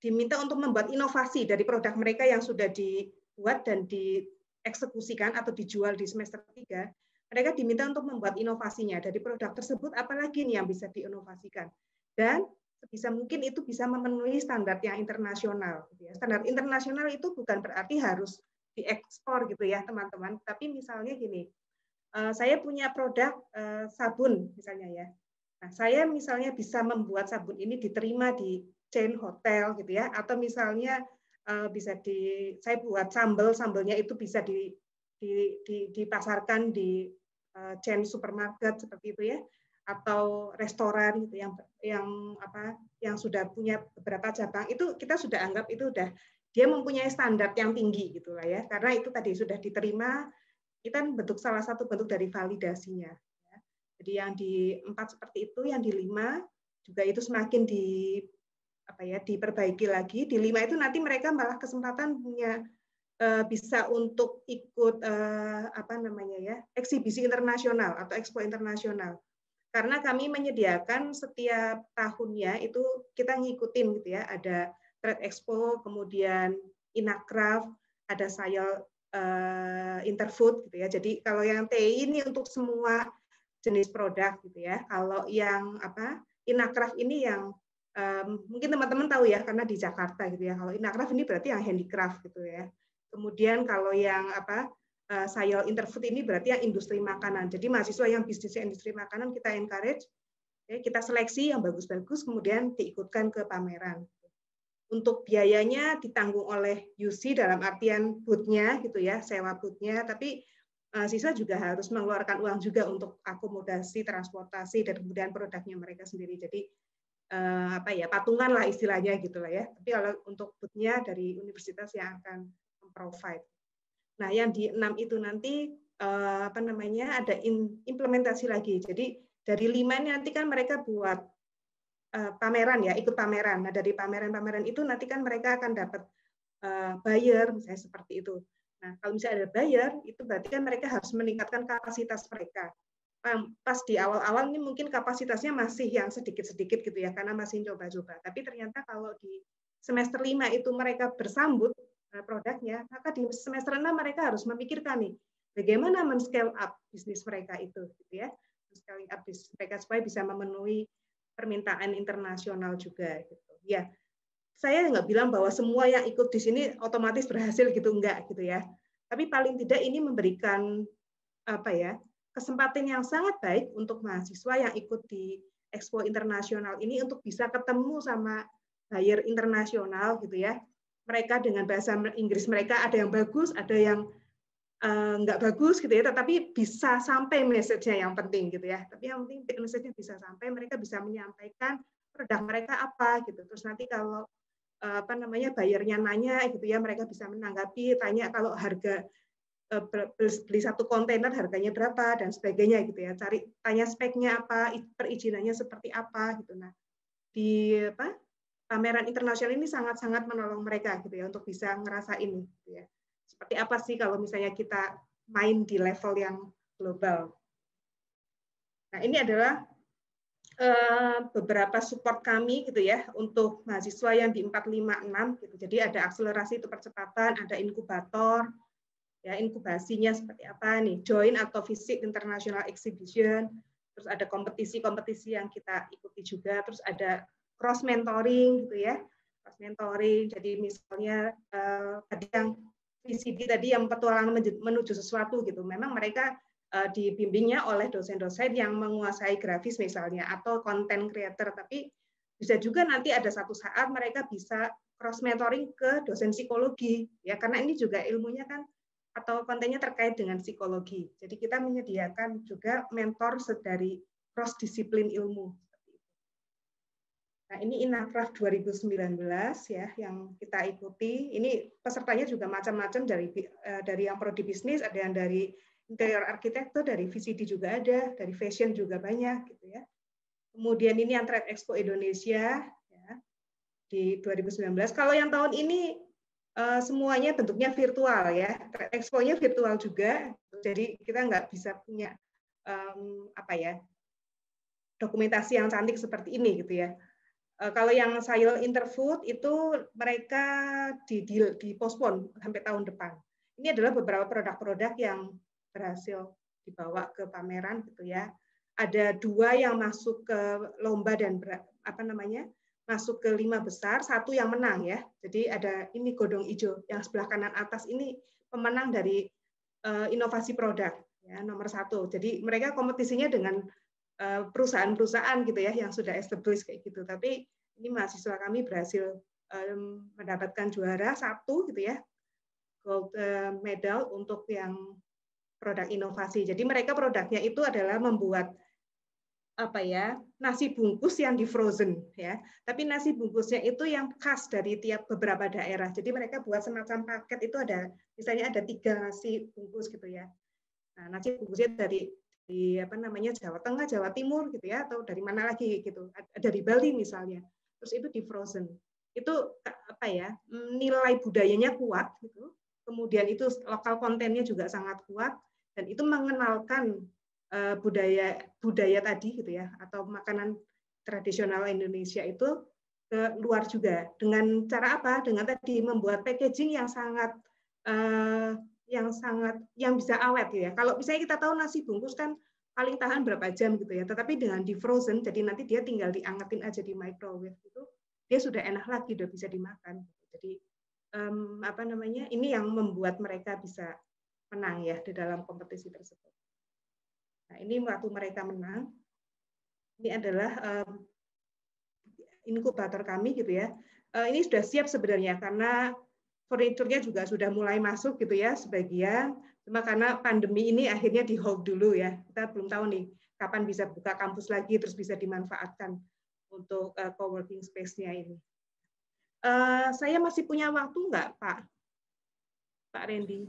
diminta untuk membuat inovasi dari produk mereka yang sudah dibuat dan dieksekusikan atau dijual di semester 3. Mereka diminta untuk membuat inovasinya dari produk tersebut, apalagi nih yang bisa diinovasikan. Dan sebisa mungkin itu bisa memenuhi standar yang internasional. Standar internasional itu bukan berarti harus diekspor gitu ya teman-teman. Tapi misalnya gini, saya punya produk sabun misalnya ya. Nah, saya misalnya bisa membuat sabun ini diterima di chain hotel gitu ya, atau misalnya saya buat sambelnya itu bisa dipasarkan di chain supermarket seperti itu ya, atau restoran gitu yang sudah punya beberapa cabang, itu kita sudah anggap itu udah dia mempunyai standar yang tinggi gitu lah ya, karena itu tadi sudah diterima, itu kan salah satu bentuk dari validasinya. Ya. Jadi yang di 4 seperti itu, yang di 5 juga itu semakin diperbaiki lagi. Di 5 itu nanti mereka malah kesempatan punya bisa untuk ikut eksibisi internasional atau expo internasional. Karena kami menyediakan setiap tahunnya itu kita ngikutin gitu ya, ada Trade Expo, kemudian Inakraf, ada Sayol Interfood gitu ya. Jadi kalau yang TI ini untuk semua jenis produk gitu ya. Kalau yang Inakraf ini yang mungkin teman-teman tahu ya karena di Jakarta gitu ya. Kalau Inakraf ini berarti yang handicraft gitu ya. Kemudian kalau yang Sayol Interfood ini berarti yang industri makanan. Jadi mahasiswa yang bisnisnya industri makanan kita encourage, ya, kita seleksi yang bagus-bagus kemudian diikutkan ke pameran. Untuk biayanya ditanggung oleh UC dalam artian booth-nya gitu ya, sewa booth-nya, tapi siswa juga harus mengeluarkan uang juga untuk akomodasi, transportasi dan kemudian produknya mereka sendiri. Jadi patungan lah istilahnya gitu lah ya. Tapi kalau untuk booth-nya dari universitas yang akan memprovide. Nah, yang di 6 itu nanti ada implementasi lagi. Jadi dari 5 ini nanti kan mereka buat pameran ya, ikut pameran. Nah, dari pameran-pameran itu nanti kan mereka akan dapat buyer, misalnya seperti itu. Nah, kalau misalnya ada buyer, itu berarti kan mereka harus meningkatkan kapasitas mereka. Pas di awal-awal ini mungkin kapasitasnya masih yang sedikit-sedikit gitu ya, karena masih coba-coba. Tapi ternyata kalau di semester 5 itu mereka bersambut produknya, maka di semester 6 mereka harus memikirkan nih, bagaimana men-scale up bisnis mereka itu, gitu ya. Men-scaling up bisnis mereka supaya bisa memenuhi permintaan internasional juga gitu. Ya, saya nggak bilang bahwa semua yang ikut di sini otomatis berhasil gitu, enggak gitu ya. Tapi paling tidak ini memberikan kesempatan yang sangat baik untuk mahasiswa yang ikut di Expo Internasional ini untuk bisa ketemu sama buyer internasional gitu ya. Mereka dengan bahasa Inggris mereka ada yang bagus, ada yang nggak bagus gitu ya, tetapi bisa sampai message-nya yang penting gitu ya. Tapi yang penting message-nya bisa sampai, mereka bisa menyampaikan produk mereka apa gitu. Terus nanti kalau bayarnya nanya gitu ya, mereka bisa menanggapi, tanya kalau harga beli satu kontainer harganya berapa dan sebagainya gitu ya. Tanya speknya apa, perizinannya seperti apa gitu. Nah, di pameran internasional ini sangat-sangat menolong mereka gitu ya untuk bisa ngerasain gitu ya. Seperti apa sih kalau misalnya kita main di level yang global. Nah, ini adalah beberapa support kami gitu ya untuk mahasiswa yang di 456 gitu. Jadi ada akselerasi itu percepatan, ada inkubator, ya inkubasinya seperti apa nih, join atau visit international exhibition, terus ada kompetisi-kompetisi yang kita ikuti juga, terus ada cross mentoring gitu ya, cross mentoring. Jadi misalnya tadi yang VCD tadi yang petualangan menuju sesuatu gitu, memang mereka dibimbingnya oleh dosen-dosen yang menguasai grafis misalnya atau content creator, tapi bisa juga nanti ada satu saat mereka bisa cross mentoring ke dosen psikologi ya, karena ini juga ilmunya kan atau kontennya terkait dengan psikologi. Jadi kita menyediakan juga mentor dari cross disiplin ilmu. Nah, ini Inacraft 2019 ya yang kita ikuti. Ini pesertanya juga macam-macam dari yang prodi bisnis, ada yang dari interior arsitektur, dari VCD juga ada, dari fashion juga banyak gitu ya. Kemudian ini yang Trade Expo Indonesia ya, di 2019. Kalau yang tahun ini semuanya bentuknya virtual ya. Trade Expo-nya virtual juga. Jadi kita nggak bisa punya dokumentasi yang cantik seperti ini gitu ya. Kalau yang Sayol Interfood itu mereka dipospon sampai tahun depan. Ini adalah beberapa produk-produk yang berhasil dibawa ke pameran gitu ya. Ada 2 yang masuk ke lomba dan masuk ke 5 besar, 1 yang menang ya. Jadi ada ini godong hijau yang sebelah kanan atas ini pemenang dari inovasi produk ya nomor 1. Jadi mereka kompetisinya dengan perusahaan-perusahaan gitu ya yang sudah established kayak gitu. Tapi ini mahasiswa kami berhasil mendapatkan juara 1 gitu ya, gold medal untuk yang produk inovasi. Jadi mereka produknya itu adalah membuat nasi bungkus yang di frozen ya. Tapi nasi bungkusnya itu yang khas dari tiap beberapa daerah. Jadi mereka buat semacam paket itu ada misalnya ada 3 nasi bungkus gitu ya. Nah, nasi bungkusnya dari Jawa Tengah, Jawa Timur gitu ya, atau dari mana lagi gitu, dari Bali misalnya, terus itu di frozen, itu nilai budayanya kuat gitu, kemudian itu lokal kontennya juga sangat kuat dan itu mengenalkan budaya tadi gitu ya, atau makanan tradisional Indonesia itu ke luar juga dengan cara apa? Dengan tadi membuat packaging yang bisa awet ya. Kalau misalnya kita tahu nasi bungkus kan paling tahan berapa jam gitu ya. Tetapi dengan di frozen, jadi nanti dia tinggal diangetin aja di microwave itu, dia sudah enak lagi, udah bisa dimakan. Jadi ini yang membuat mereka bisa menang ya di dalam kompetisi tersebut. Nah, ini waktu mereka menang, ini adalah inkubator kami gitu ya. Ini sudah siap sebenarnya karena furniturnya juga sudah mulai masuk gitu ya sebagian, cuma karena pandemi ini akhirnya di hold dulu ya, kita belum tahu nih kapan bisa buka kampus lagi terus bisa dimanfaatkan untuk coworking space-nya ini. Saya masih punya waktu nggak Pak Randy?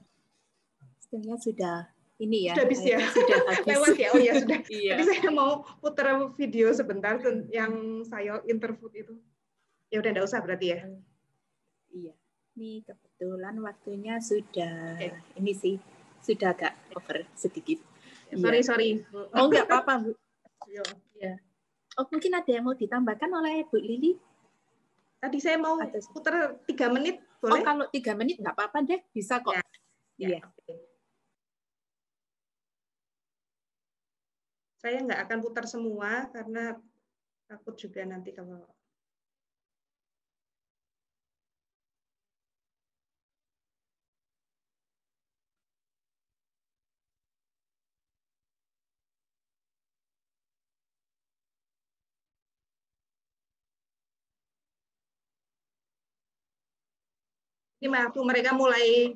Sebenarnya sudah ini ya. Sudah habis ya? Sudah habis. Lewat ya? Oh ya sudah. Iya. Jadi saya mau putar video sebentar yang saya interview itu. Ya udah nggak usah berarti ya? Iya. Ini kebetulan waktunya sudah ini sih sudah agak over sedikit. Sorry. Oh nggak apa-apa Bu. Ya. Oh mungkin ada yang mau ditambahkan oleh Bu Lili? Tadi saya mau putar 3 menit boleh? Oh kalau 3 menit nggak apa-apa deh, bisa kok. Iya. Okay. Saya nggak akan putar semua karena takut juga nanti kalau Ini waktu mereka mulai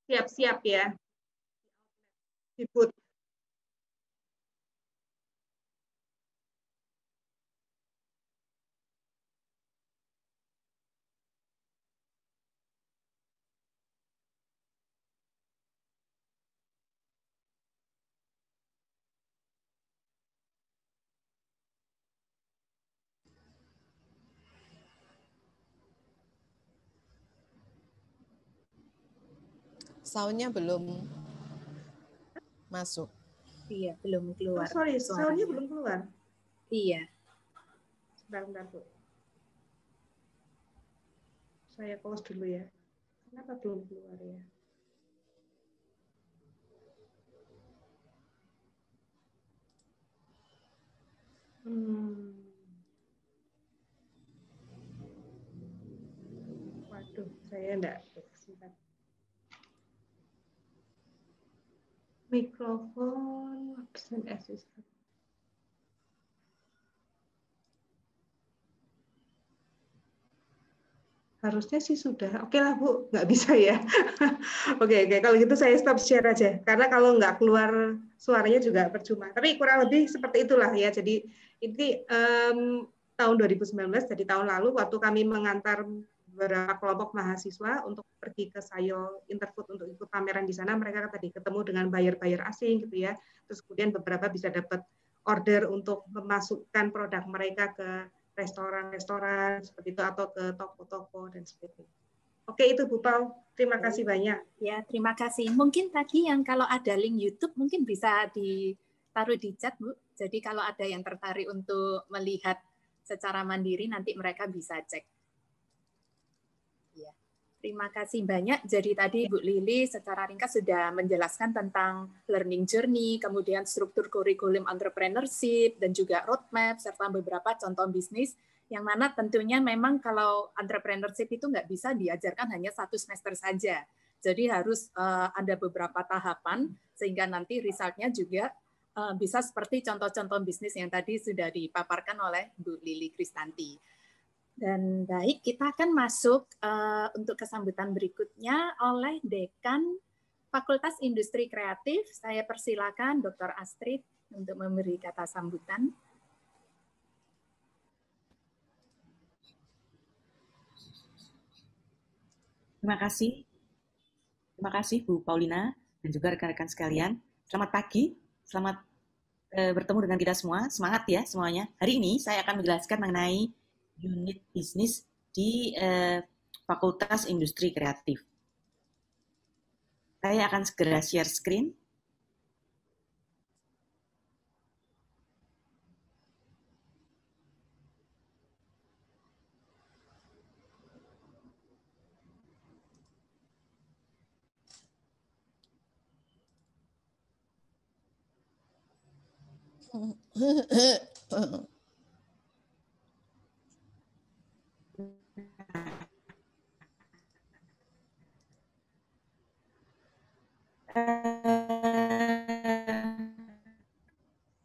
siap-siap ya. Di booth. Soundnya belum masuk. Iya, belum keluar. Sorry, soundnya belum keluar. Iya. Sebentar, Bu. Saya close dulu ya. Kenapa belum keluar ya? Waduh, saya enggak. Sebentar. Mikrofon, absen assistant. Harusnya sih sudah. Oke lah Bu, nggak bisa ya. Oke, kalau gitu saya stop share aja. Karena kalau nggak keluar suaranya juga percuma. Tapi kurang lebih seperti itulah ya. Jadi ini tahun 2019, jadi tahun lalu waktu kami mengantar beberapa kelompok mahasiswa untuk pergi ke Sayo Interfood untuk ikut pameran di sana, mereka tadi ketemu dengan buyer-buyer asing gitu ya. Terus kemudian beberapa bisa dapat order untuk memasukkan produk mereka ke restoran-restoran seperti itu atau ke toko-toko dan sebagainya. Oke, itu Bu Pau. Terima kasih banyak. Ya, terima kasih. Mungkin tadi yang kalau ada link YouTube mungkin bisa ditaruh di chat, Bu. Jadi kalau ada yang tertarik untuk melihat secara mandiri nanti mereka bisa cek. Ya. Terima kasih banyak. Jadi tadi Bu Lili secara ringkas sudah menjelaskan tentang learning journey, kemudian struktur kurikulum entrepreneurship, dan juga roadmap, serta beberapa contoh bisnis, yang mana tentunya memang kalau entrepreneurship itu nggak bisa diajarkan hanya 1 semester saja. Jadi harus ada beberapa tahapan, sehingga nanti resultnya juga bisa seperti contoh-contoh bisnis yang tadi sudah dipaparkan oleh Bu Lili Kristanti. Dan baik, kita akan masuk untuk kesambutan berikutnya oleh Dekan Fakultas Industri Kreatif. Saya persilakan Dr. Astrid untuk memberi kata sambutan. Terima kasih Bu Paulina dan juga rekan-rekan sekalian. Selamat pagi, selamat bertemu dengan kita semua. Semangat ya semuanya. Hari ini saya akan menjelaskan mengenai unit bisnis di Fakultas Industri Kreatif. Saya akan segera share screen.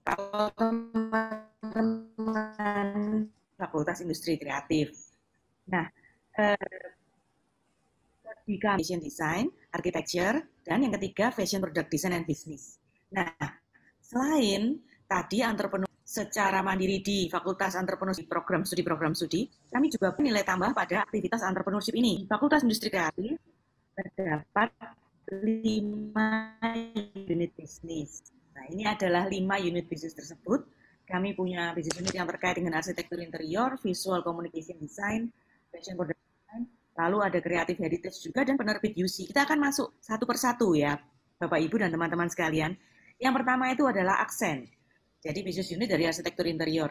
Kalau teman-teman Fakultas Industri Kreatif. Nah, di fashion design, architecture, dan yang ketiga fashion product design and business. Nah, selain tadi entrepreneur secara mandiri di Fakultas Entrepreneurship program studi, kami juga nilai tambah pada aktivitas entrepreneurship ini. Fakultas Industri Kreatif terdapat 5 unit bisnis. Nah, ini adalah 5 unit bisnis tersebut. Kami punya bisnis unit yang terkait dengan arsitektur interior, visual communication design, fashion product design, lalu ada creative heritage juga, dan penerbit UC. Kita akan masuk satu persatu ya, Bapak Ibu dan teman-teman sekalian. Yang pertama itu adalah Aksen. Jadi bisnis unit dari arsitektur interior.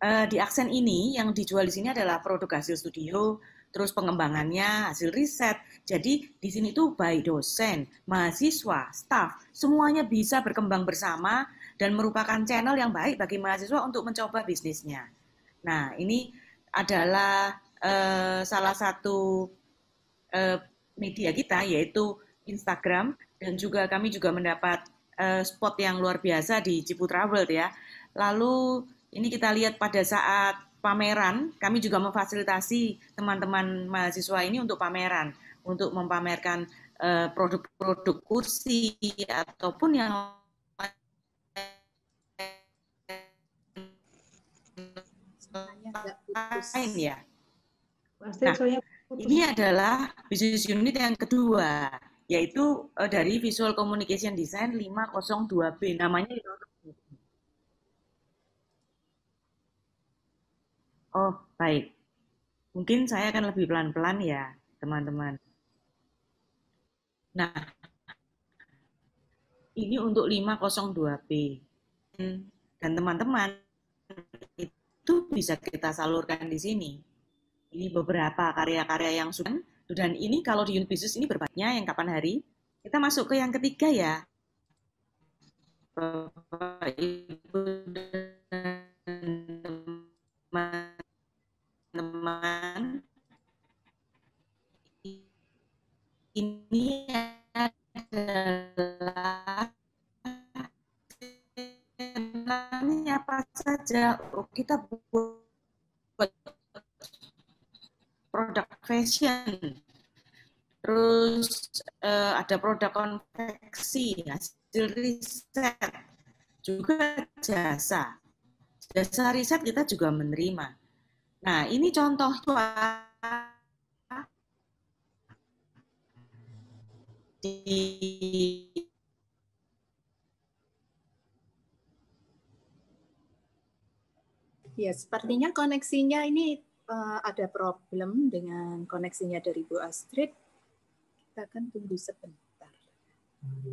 Di Aksen ini yang dijual di sini adalah produk hasil studio, terus pengembangannya, hasil riset. Jadi di sini tuh baik dosen, mahasiswa, staf, semuanya bisa berkembang bersama dan merupakan channel yang baik bagi mahasiswa untuk mencoba bisnisnya. Nah, ini adalah salah satu media kita, yaitu Instagram, dan juga kami juga mendapat spot yang luar biasa di Ciputra World ya. Lalu ini kita lihat pada saat pameran, kami juga memfasilitasi teman-teman mahasiswa ini untuk pameran. untuk memamerkan produk-produk kursi ataupun yang lain ya. Nah, ini adalah business unit yang kedua, yaitu dari Visual Communication Design 502B, namanya. Oh, baik. Mungkin saya akan lebih pelan-pelan ya, teman-teman. Nah, ini untuk 502B. Dan teman-teman, itu bisa kita salurkan di sini. Ini beberapa karya-karya yang sudah, dan ini kalau di unit bisnis ini berbanyak yang kapan hari. Kita masuk ke yang ketiga ya. Bapak, Ibu, dan teman-teman. Ini adalah apa saja. Kita buat produk fashion, terus ada produk konveksi, hasil riset, juga jasa riset kita juga menerima. Nah, ini contoh Ya, sepertinya koneksinya ini ada problem dengan koneksinya dari Bu Astrid. Kita akan tunggu sebentar.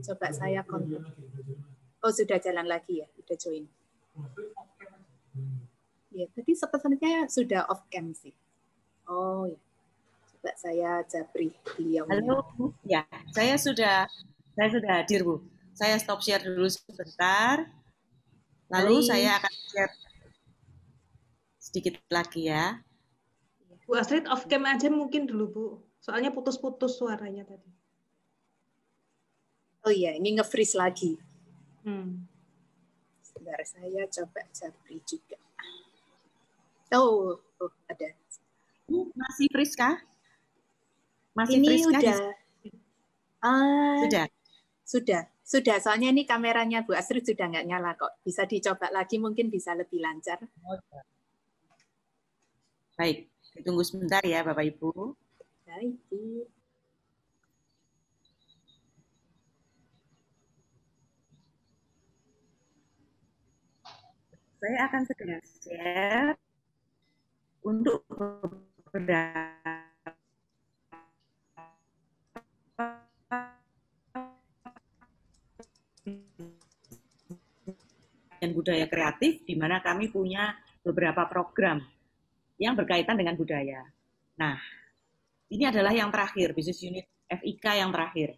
Coba saya kontak. Oh, sudah jalan lagi ya, sudah join. Ya, tadi sepertinya sudah off cam sih. Oh ya. Coba saya japri beliau. Halo, ya, saya sudah hadir, Bu. Saya stop share dulu sebentar. Lalu saya akan share sedikit lagi ya. Bu Astrid off cam aja mungkin dulu, Bu. Soalnya putus-putus suaranya tadi. Oh iya, ini nge-freeze lagi. Sebentar, saya coba japri juga. Oh ada. Masih freeze kah? Masih ini udah. Sudah. Soalnya ini kameranya Bu Astrid sudah nggak nyala kok. Bisa dicoba lagi, mungkin bisa lebih lancar. Baik, ditunggu sebentar ya Bapak Ibu. Baik, Bu. Saya akan segera share untuk beberapa budaya kreatif, di mana kami punya beberapa program yang berkaitan dengan budaya. Nah, ini adalah yang terakhir, bisnis unit FIK yang terakhir.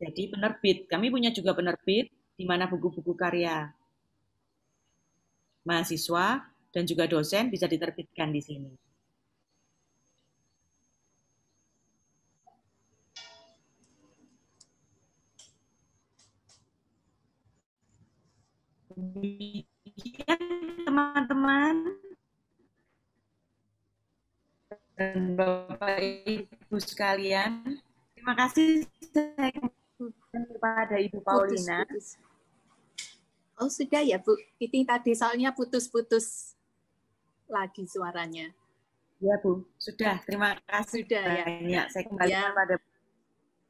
Jadi penerbit, kami punya juga penerbit, di mana buku-buku karya mahasiswa dan juga dosen bisa diterbitkan di sini. Demikian teman-teman dan Bapak Ibu sekalian, terima kasih kepada Ibu Paulina. Putus. Oh sudah ya Bu, ini tadi soalnya putus-putus lagi suaranya. Ya Bu, sudah. Terima kasih sudah, banyak. Ya. Saya kembalikan pada.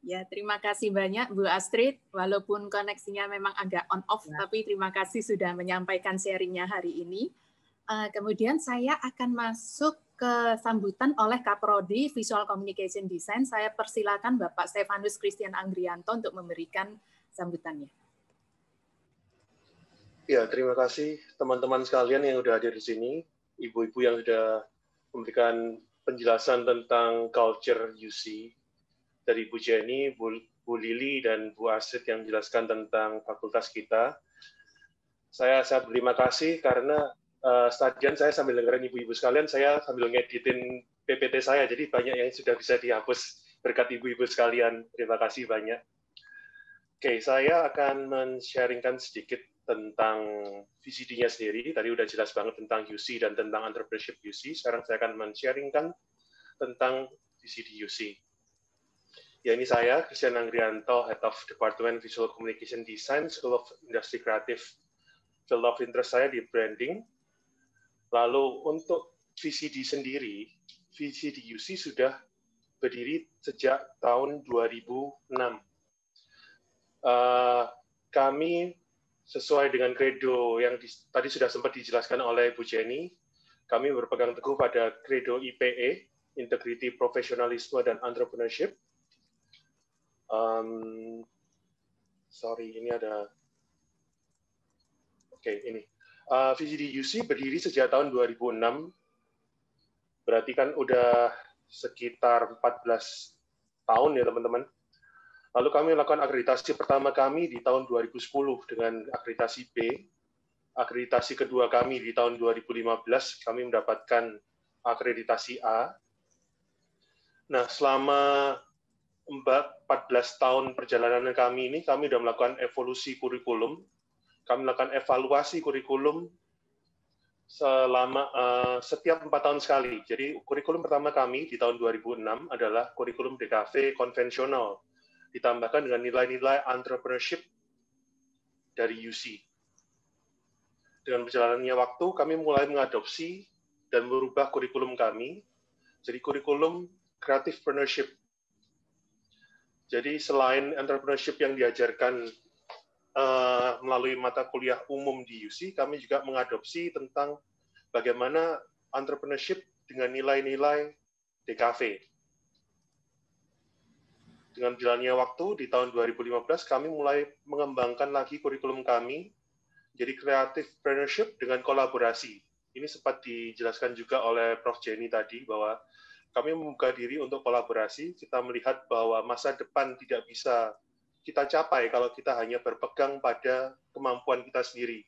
Ya, terima kasih banyak Bu Astrid. Walaupun koneksinya memang agak on off, tapi terima kasih sudah menyampaikan sharingnya hari ini. Kemudian saya akan masuk ke sambutan oleh Kaprodi Visual Communication Design. Saya persilakan Bapak Stefanus Christian Anggrianto untuk memberikan sambutannya. Ya, terima kasih teman-teman sekalian yang sudah hadir di sini, ibu-ibu yang sudah memberikan penjelasan tentang culture UC, dari Bu Jenny, Bu Lili, dan Bu Astrid yang menjelaskan tentang fakultas kita. Saya berterima kasih karena stadion saya sambil dengerin ibu-ibu sekalian, saya sambil ngeditin PPT saya, jadi banyak yang sudah bisa dihapus berkat ibu-ibu sekalian. Terima kasih banyak. Oke, saya akan men-sharingkan sedikit tentang VCD-nya sendiri. Tadi udah jelas banget tentang UC dan tentang entrepreneurship UC. Sekarang saya akan men-sharingkan tentang VCD UC. Ya, ini saya, Christian Anggrianto, Head of Department Visual Communication Design, School of Industry Creative. Field of interest saya di branding. Lalu untuk VCD sendiri, VCD UC sudah berdiri sejak tahun 2006. Kami sesuai dengan kredo yang tadi sudah sempat dijelaskan oleh Bu Jenny, kami berpegang teguh pada kredo IPE, Integrity, Profesionalisme, dan Entrepreneurship. Ini ada... ini. VCD UC berdiri sejak tahun 2006, berarti kan udah sekitar 14 tahun ya teman-teman. Lalu kami melakukan akreditasi pertama kami di tahun 2010 dengan akreditasi B. Akreditasi kedua kami di tahun 2015, kami mendapatkan akreditasi A. Nah, selama 14 tahun perjalanan kami ini, kami sudah melakukan evolusi kurikulum. Kami melakukan evaluasi kurikulum selama setiap 4 tahun sekali. Jadi kurikulum pertama kami di tahun 2006 adalah kurikulum DKV konvensional, ditambahkan dengan nilai-nilai entrepreneurship dari UC. Dengan berjalannya waktu, kami mulai mengadopsi dan merubah kurikulum kami jadi kurikulum creativepreneurship. Jadi selain entrepreneurship yang diajarkan melalui mata kuliah umum di UC, kami juga mengadopsi tentang bagaimana entrepreneurship dengan nilai-nilai DKV. Dengan berjalannya waktu, di tahun 2015, kami mulai mengembangkan lagi kurikulum kami, jadi creativepreneurship dengan kolaborasi. Ini sempat dijelaskan juga oleh Prof. Jenny tadi, bahwa kami membuka diri untuk kolaborasi. Kita melihat bahwa masa depan tidak bisa kita capai kalau kita hanya berpegang pada kemampuan kita sendiri.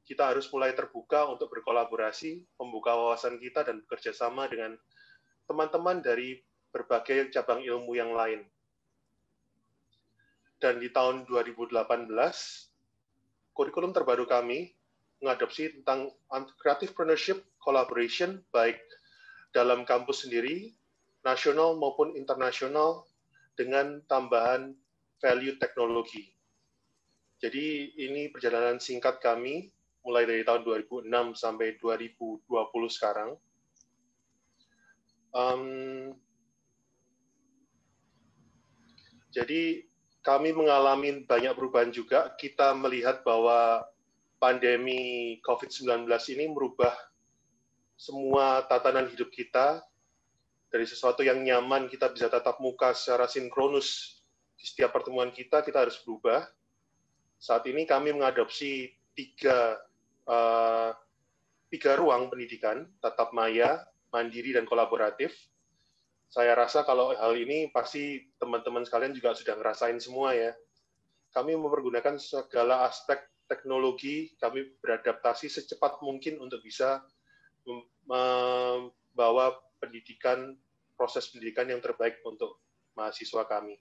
Kita harus mulai terbuka untuk berkolaborasi, membuka wawasan kita, dan bekerja sama dengan teman-teman dari berbagai cabang ilmu yang lain. Dan di tahun 2018, kurikulum terbaru kami mengadopsi tentang creativepreneurship collaboration, baik dalam kampus sendiri, nasional maupun internasional, dengan tambahan value teknologi. Jadi ini perjalanan singkat kami, mulai dari tahun 2006 sampai 2020 sekarang. Jadi kami mengalami banyak perubahan juga. Kita melihat bahwa pandemi COVID-19 ini merubah semua tatanan hidup kita. Dari sesuatu yang nyaman, kita bisa tatap muka secara sinkronus. Di setiap pertemuan kita harus berubah. Saat ini kami mengadopsi tiga ruang pendidikan, tatap maya, mandiri, dan kolaboratif. Saya rasa kalau hal ini pasti teman-teman sekalian juga sudah ngerasain semua ya. Kami mempergunakan segala aspek teknologi, kami beradaptasi secepat mungkin untuk bisa membawa proses pendidikan yang terbaik untuk mahasiswa kami.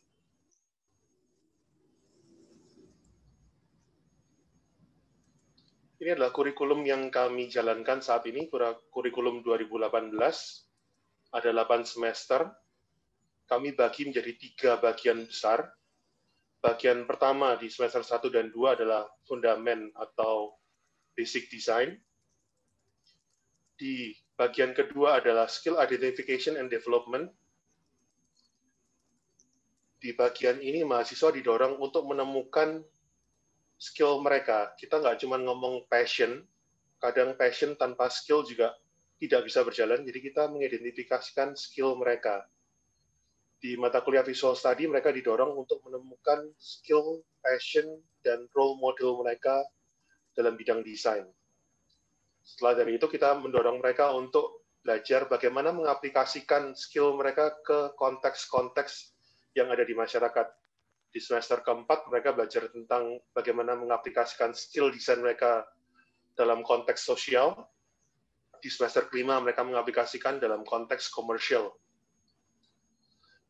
Ini adalah kurikulum yang kami jalankan saat ini, kurikulum 2018, ada 8 semester. Kami bagi menjadi 3 bagian besar. Bagian pertama di semester 1 dan 2 adalah fundamen atau basic design. Di bagian kedua adalah skill identification and development. Di bagian ini mahasiswa didorong untuk menemukan skill mereka. Kita nggak cuma ngomong passion, kadang passion tanpa skill juga tidak bisa berjalan, jadi kita mengidentifikasikan skill mereka. Di mata kuliah visual study, mereka didorong untuk menemukan skill, passion, dan role model mereka dalam bidang desain. Setelah dari itu, kita mendorong mereka untuk belajar bagaimana mengaplikasikan skill mereka ke konteks-konteks yang ada di masyarakat. Di semester keempat, mereka belajar tentang bagaimana mengaplikasikan skill desain mereka dalam konteks sosial. Di semester kelima, mereka mengaplikasikan dalam konteks komersial.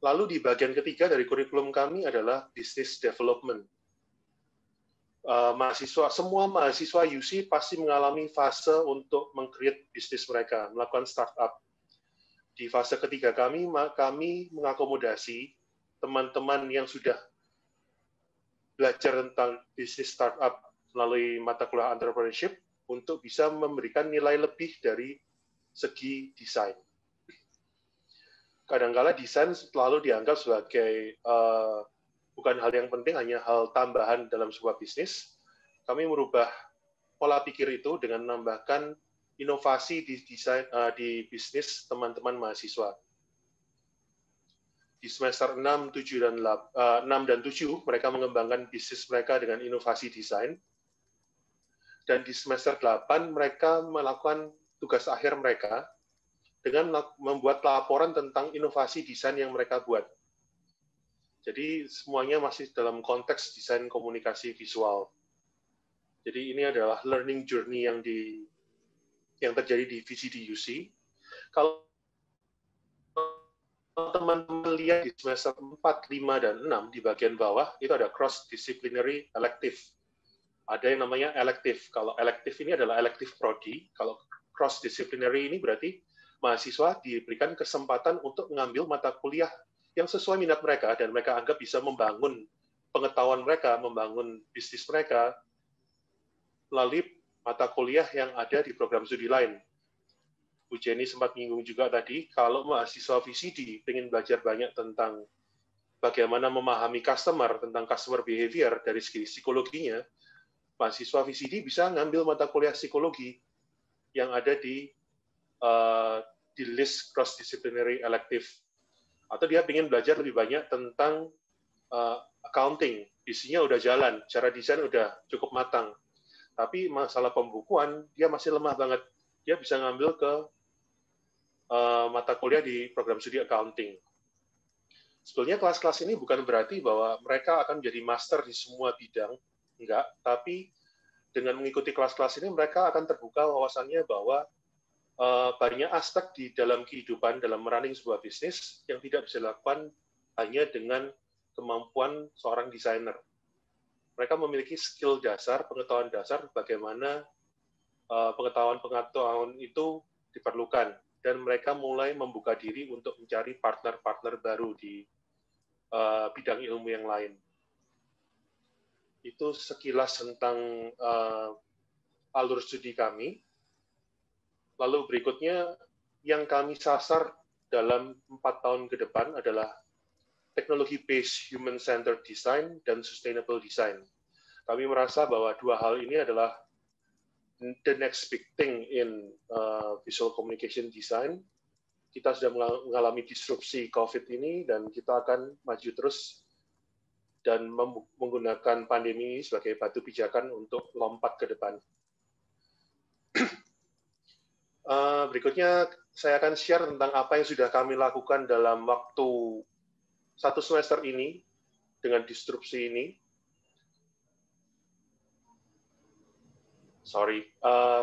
Lalu di bagian ketiga dari kurikulum kami adalah business development. Semua mahasiswa UC pasti mengalami fase untuk meng-create bisnis mereka, melakukan startup. Di fase ketiga kami mengakomodasi teman-teman yang sudah belajar tentang bisnis startup melalui mata kuliah entrepreneurship untuk bisa memberikan nilai lebih dari segi desain. Kadang-kala desain selalu dianggap sebagai bukan hal yang penting, hanya hal tambahan dalam sebuah bisnis. Kami merubah pola pikir itu dengan menambahkan inovasi di desain di bisnis teman-teman mahasiswa. Di semester 6, 7, dan 7, mereka mengembangkan bisnis mereka dengan inovasi desain. Dan di semester 8, mereka melakukan tugas akhir mereka dengan membuat laporan tentang inovasi desain yang mereka buat. Jadi semuanya masih dalam konteks desain komunikasi visual. Jadi ini adalah learning journey yang terjadi di VCD-UC. Kalau teman-teman lihat di semester 4, 5, dan 6 di bagian bawah, itu ada cross-disciplinary elective. Ada yang namanya elective. Kalau elective ini adalah elective prodi. Kalau cross-disciplinary ini berarti mahasiswa diberikan kesempatan untuk mengambil mata kuliah yang sesuai minat mereka, dan mereka anggap bisa membangun pengetahuan mereka, membangun bisnis mereka, melalui mata kuliah yang ada di program studi lain. Bu Jenny sempat menyinggung juga tadi, kalau mahasiswa VCD ingin belajar banyak tentang bagaimana memahami customer, tentang customer behavior dari segi psikologinya, mahasiswa VCD bisa ngambil mata kuliah psikologi yang ada di list cross-disciplinary elective. Atau dia ingin belajar lebih banyak tentang accounting, isinya udah jalan, cara desain udah cukup matang. Tapi masalah pembukuan, dia masih lemah banget. Dia bisa ngambil ke mata kuliah di program studi accounting. Sebetulnya kelas-kelas ini bukan berarti bahwa mereka akan menjadi master di semua bidang, enggak. Tapi dengan mengikuti kelas-kelas ini, mereka akan terbuka wawasannya bahwa banyak aspek di dalam kehidupan, dalam running sebuah bisnis yang tidak bisa dilakukan hanya dengan kemampuan seorang desainer. Mereka memiliki skill dasar, pengetahuan dasar bagaimana pengetahuan-pengetahuan itu diperlukan, dan mereka mulai membuka diri untuk mencari partner-partner baru di bidang ilmu yang lain. Itu sekilas tentang alur studi kami. Lalu berikutnya, yang kami sasar dalam 4 tahun ke depan adalah technology-based human-centered design dan sustainable design. Kami merasa bahwa dua hal ini adalah the next big thing in visual communication design. Kita sudah mengalami disrupsi COVID ini, dan kita akan maju terus dan menggunakan pandemi ini sebagai batu pijakan untuk lompat ke depan. Berikutnya, saya akan share tentang apa yang sudah kami lakukan dalam waktu 1 semester ini dengan disrupsi ini.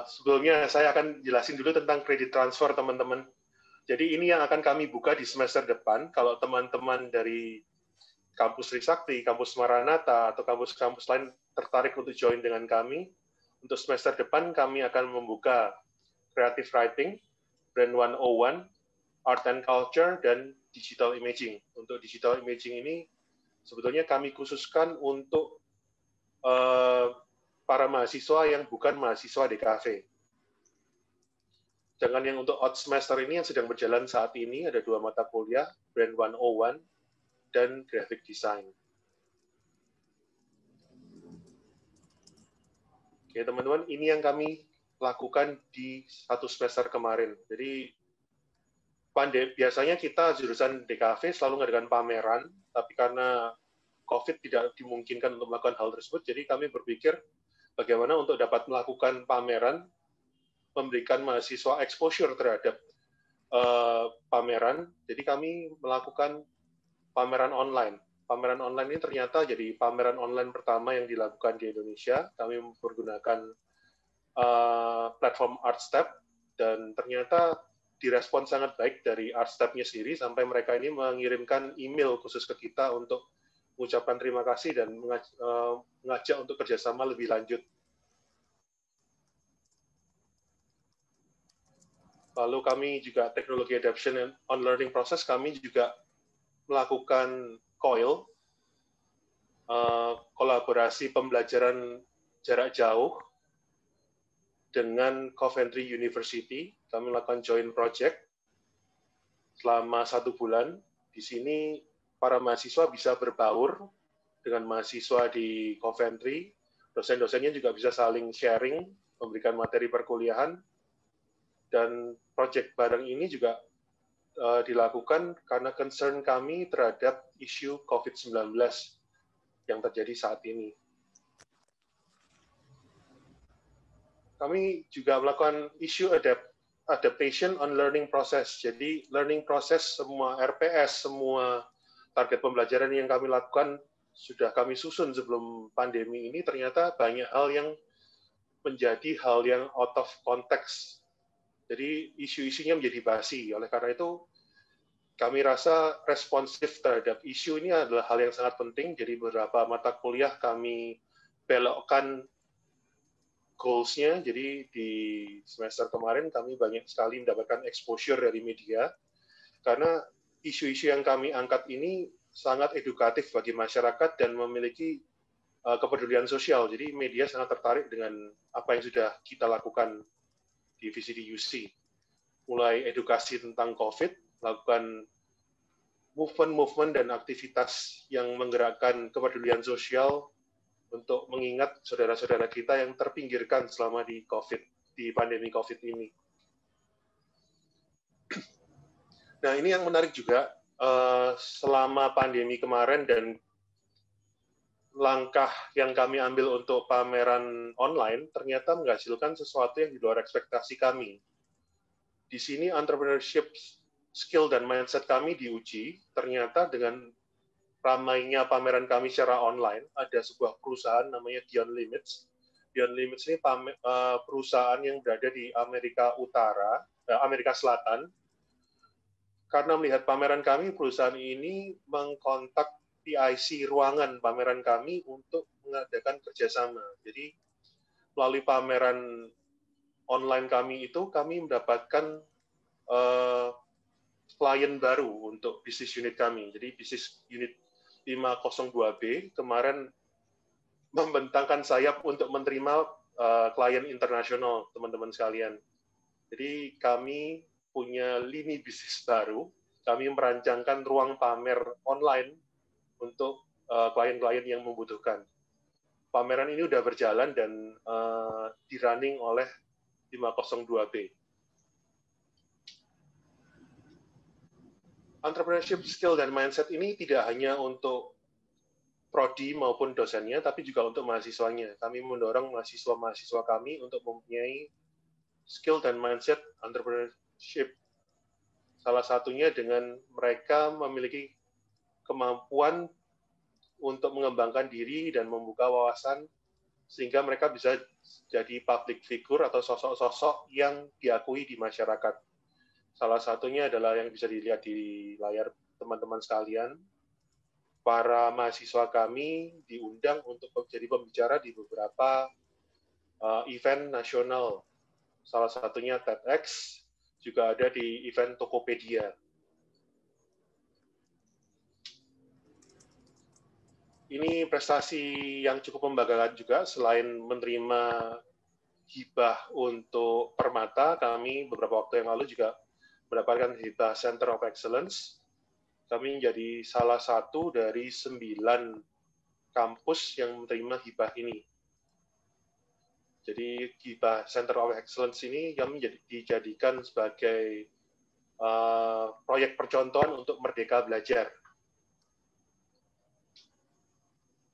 Sebelumnya saya akan jelasin dulu tentang kredit transfer, teman-teman. Jadi ini yang akan kami buka di semester depan. Kalau teman-teman dari kampus Trisakti, kampus Maranatha, atau kampus-kampus lain tertarik untuk join dengan kami, untuk semester depan kami akan membuka Creative Writing, Brand 101, Art and Culture, dan Digital Imaging. Untuk Digital Imaging ini sebetulnya kami khususkan untuk para mahasiswa yang bukan mahasiswa DKV. Jangan yang untuk out semester ini yang sedang berjalan saat ini, ada 2 mata kuliah, Brand 101 dan Graphic Design. Oke, teman-teman, ini yang kami lakukan di 1 semester kemarin. Jadi biasanya kita jurusan DKV selalu mengadakan pameran, tapi karena COVID tidak dimungkinkan untuk melakukan hal tersebut, jadi kami berpikir bagaimana untuk dapat melakukan pameran, memberikan mahasiswa exposure terhadap pameran. Jadi kami melakukan pameran online. Pameran online ini ternyata jadi pameran online pertama yang dilakukan di Indonesia. Kami menggunakan platform Artstep, dan ternyata direspon sangat baik dari Artstep-nya sendiri, sampai mereka ini mengirimkan email khusus ke kita untuk mengucapkan terima kasih dan mengajak untuk kerjasama lebih lanjut. Lalu kami juga teknologi adoption on learning process, kami juga melakukan COIL, kolaborasi pembelajaran jarak jauh dengan Coventry University. Kami melakukan joint project selama 1 bulan. Di sini para mahasiswa bisa berbaur dengan mahasiswa di Coventry. Dosen-dosennya juga bisa saling sharing, memberikan materi perkuliahan. Dan project bareng ini juga dilakukan karena concern kami terhadap isu COVID-19 yang terjadi saat ini. Kami juga melakukan isu adaptation on learning process. Jadi learning process, semua RPS, semua target pembelajaran yang kami lakukan sudah kami susun sebelum pandemi ini, ternyata banyak hal yang menjadi hal yang out of context. Jadi isu-isunya menjadi basi. Oleh karena itu, kami rasa responsif terhadap isu ini adalah hal yang sangat penting. Jadi beberapa mata kuliah kami belokkan goals-nya. Jadi di semester kemarin kami banyak sekali mendapatkan exposure dari media. Karena isu-isu yang kami angkat ini sangat edukatif bagi masyarakat dan memiliki kepedulian sosial. Jadi media sangat tertarik dengan apa yang sudah kita lakukan di VCD UC. Mulai edukasi tentang COVID, lakukan movement-movement dan aktivitas yang menggerakkan kepedulian sosial untuk mengingat saudara-saudara kita yang terpinggirkan selama di pandemi COVID ini. Nah, ini yang menarik juga, selama pandemi kemarin dan langkah yang kami ambil untuk pameran online ternyata menghasilkan sesuatu yang di luar ekspektasi kami. Di sini entrepreneurship skill dan mindset kami diuji. Ternyata dengan ramainya pameran kami secara online, ada sebuah perusahaan namanya Beyond Limits. Beyond Limits ini perusahaan yang berada di Amerika Selatan. Karena melihat pameran kami, perusahaan ini mengkontak PIC ruangan pameran kami untuk mengadakan kerjasama. Jadi melalui pameran online kami itu, kami mendapatkan klien baru untuk bisnis unit kami. Jadi bisnis unit 502B kemarin membentangkan sayap untuk menerima klien internasional, teman-teman sekalian. Jadi kami punya lini bisnis baru. Kami merancangkan ruang pamer online untuk klien-klien yang membutuhkan. Pameran ini sudah berjalan dan di-running oleh 502B. Entrepreneurship skill dan mindset ini tidak hanya untuk prodi maupun dosennya, tapi juga untuk mahasiswanya. Kami mendorong mahasiswa-mahasiswa kami untuk mempunyai skill dan mindset entrepreneurship. Salah satunya dengan mereka memiliki kemampuan untuk mengembangkan diri dan membuka wawasan sehingga mereka bisa jadi public figure atau sosok-sosok yang diakui di masyarakat. Salah satunya adalah yang bisa dilihat di layar teman-teman sekalian. Para mahasiswa kami diundang untuk menjadi pembicara di beberapa event nasional. Salah satunya TEDx, juga ada di event Tokopedia. Ini prestasi yang cukup membanggakan juga. Selain menerima hibah untuk Permata, kami beberapa waktu yang lalu juga mendapatkan hibah Center of Excellence. Kami menjadi salah satu dari 9 kampus yang menerima hibah ini. Jadi hibah Center of Excellence ini kami dijadikan sebagai proyek percontohan untuk Merdeka Belajar.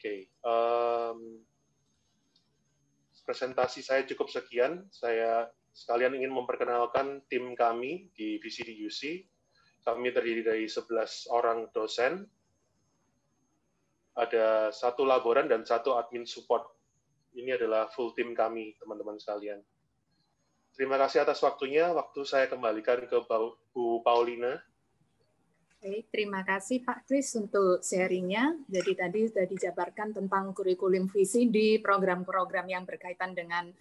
Oke, presentasi saya cukup sekian. Saya sekalian ingin memperkenalkan tim kami di VCD UC. Kami terdiri dari 11 orang dosen, ada 1 laboran dan 1 admin support. Ini adalah full tim kami, teman-teman sekalian. Terima kasih atas waktunya. Waktu saya kembalikan ke Bu Paulina. Baik, terima kasih Pak Kris untuk sharing-nya. Jadi tadi sudah dijabarkan tentang kurikulum VCD, program-program yang berkaitan dengan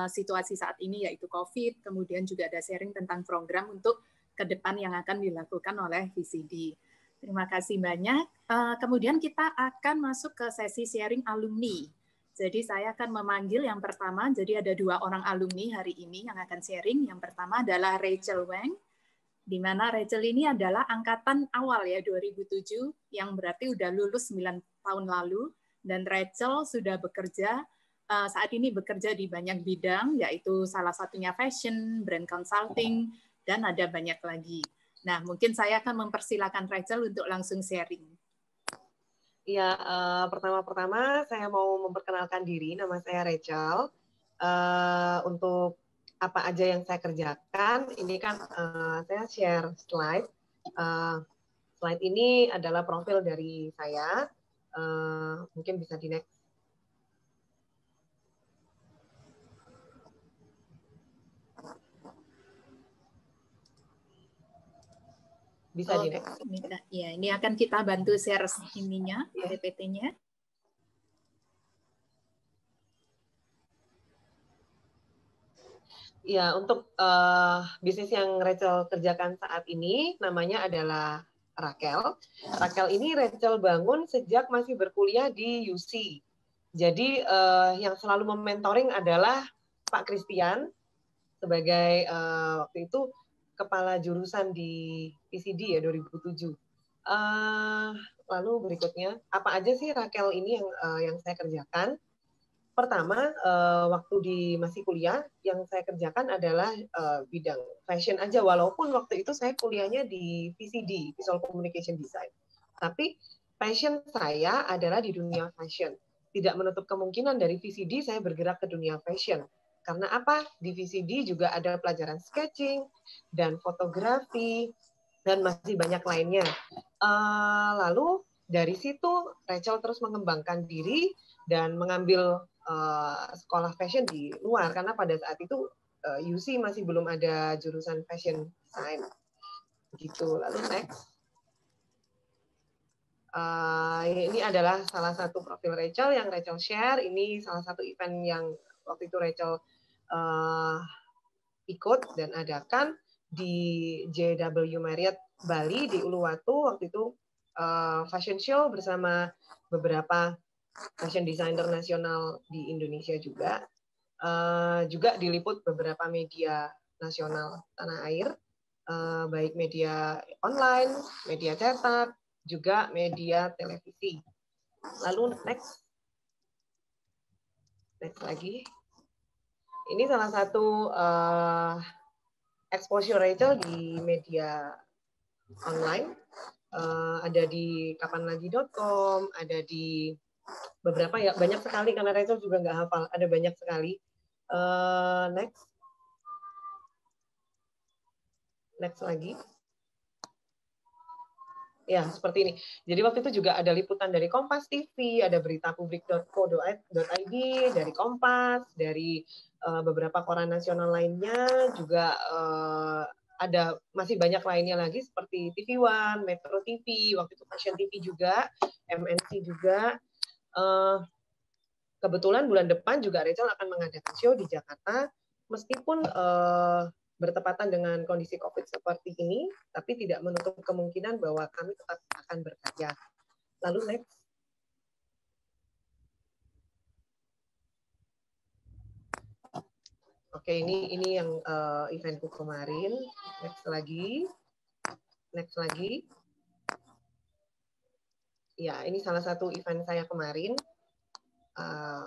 situasi saat ini, yaitu COVID. Kemudian juga ada sharing tentang program untuk ke depan yang akan dilakukan oleh VCD. Terima kasih banyak. Kemudian kita akan masuk ke sesi sharing alumni. Jadi saya akan memanggil yang pertama, jadi ada 2 orang alumni hari ini yang akan sharing. Yang pertama adalah Rachel Wang, di mana Rachel ini adalah angkatan awal ya 2007, yang berarti udah lulus 9 tahun lalu, dan Rachel sudah bekerja, saat ini bekerja di banyak bidang, yaitu salah satunya fashion, brand consulting, dan ada banyak lagi. Nah, mungkin saya akan mempersilakan Rachel untuk langsung sharing. Ya, pertama-pertama saya mau memperkenalkan diri, nama saya Rachel. Untuk apa aja yang saya kerjakan, ini kan saya share slide. Slide ini adalah profil dari saya. Mungkin bisa di next. Bisa di next. Ya, ini akan kita bantu share ininya, PPT-nya. Ya, untuk bisnis yang Rachel kerjakan saat ini namanya adalah Rakel. Rakel ini Rachel bangun sejak masih berkuliah di UC. Jadi yang selalu mementoring adalah Pak Christian sebagai waktu itu kepala jurusan di PCD ya 2007. Lalu berikutnya, apa aja sih Rakel ini yang saya kerjakan? Pertama, waktu di masih kuliah, yang saya kerjakan adalah bidang fashion aja, walaupun waktu itu saya kuliahnya di VCD, Visual Communication Design. Tapi passion saya adalah di dunia fashion. Tidak menutup kemungkinan dari VCD saya bergerak ke dunia fashion. Karena apa? Di VCD juga ada pelajaran sketching dan fotografi dan masih banyak lainnya. Lalu dari situ Rachel terus mengembangkan diri dan mengambil sekolah fashion di luar karena pada saat itu UC masih belum ada jurusan fashion design. Gitu. Lalu next. Ini adalah salah satu profil Rachel yang Rachel share. Ini salah satu event yang waktu itu Rachel ikut dan adakan di JW Marriott Bali di Uluwatu. Waktu itu fashion show bersama beberapa fashion designer nasional di Indonesia juga. Juga diliput beberapa media nasional tanah air, baik media online, media cetak, juga media televisi. Lalu next lagi. Ini salah satu exposure Rachel di media online. Ada di kapanlagi.com, ada di beberapa ya, banyak sekali karena Rachel juga nggak hafal, ada banyak sekali. Next lagi. Ya, seperti ini. Jadi waktu itu juga ada liputan dari Kompas TV, ada beritapublik.co.id, dari Kompas, dari beberapa koran nasional lainnya, juga ada masih banyak lainnya lagi seperti TV One, Metro TV, waktu itu Fashion TV juga, MNC juga. Kebetulan bulan depan juga Rachel akan mengadakan show di Jakarta, meskipun bertepatan dengan kondisi COVID seperti ini, tapi tidak menutup kemungkinan bahwa kami tetap akan berkarya. Lalu next. Oke, ini yang eventku kemarin. Next lagi. Ya, ini salah satu event saya kemarin.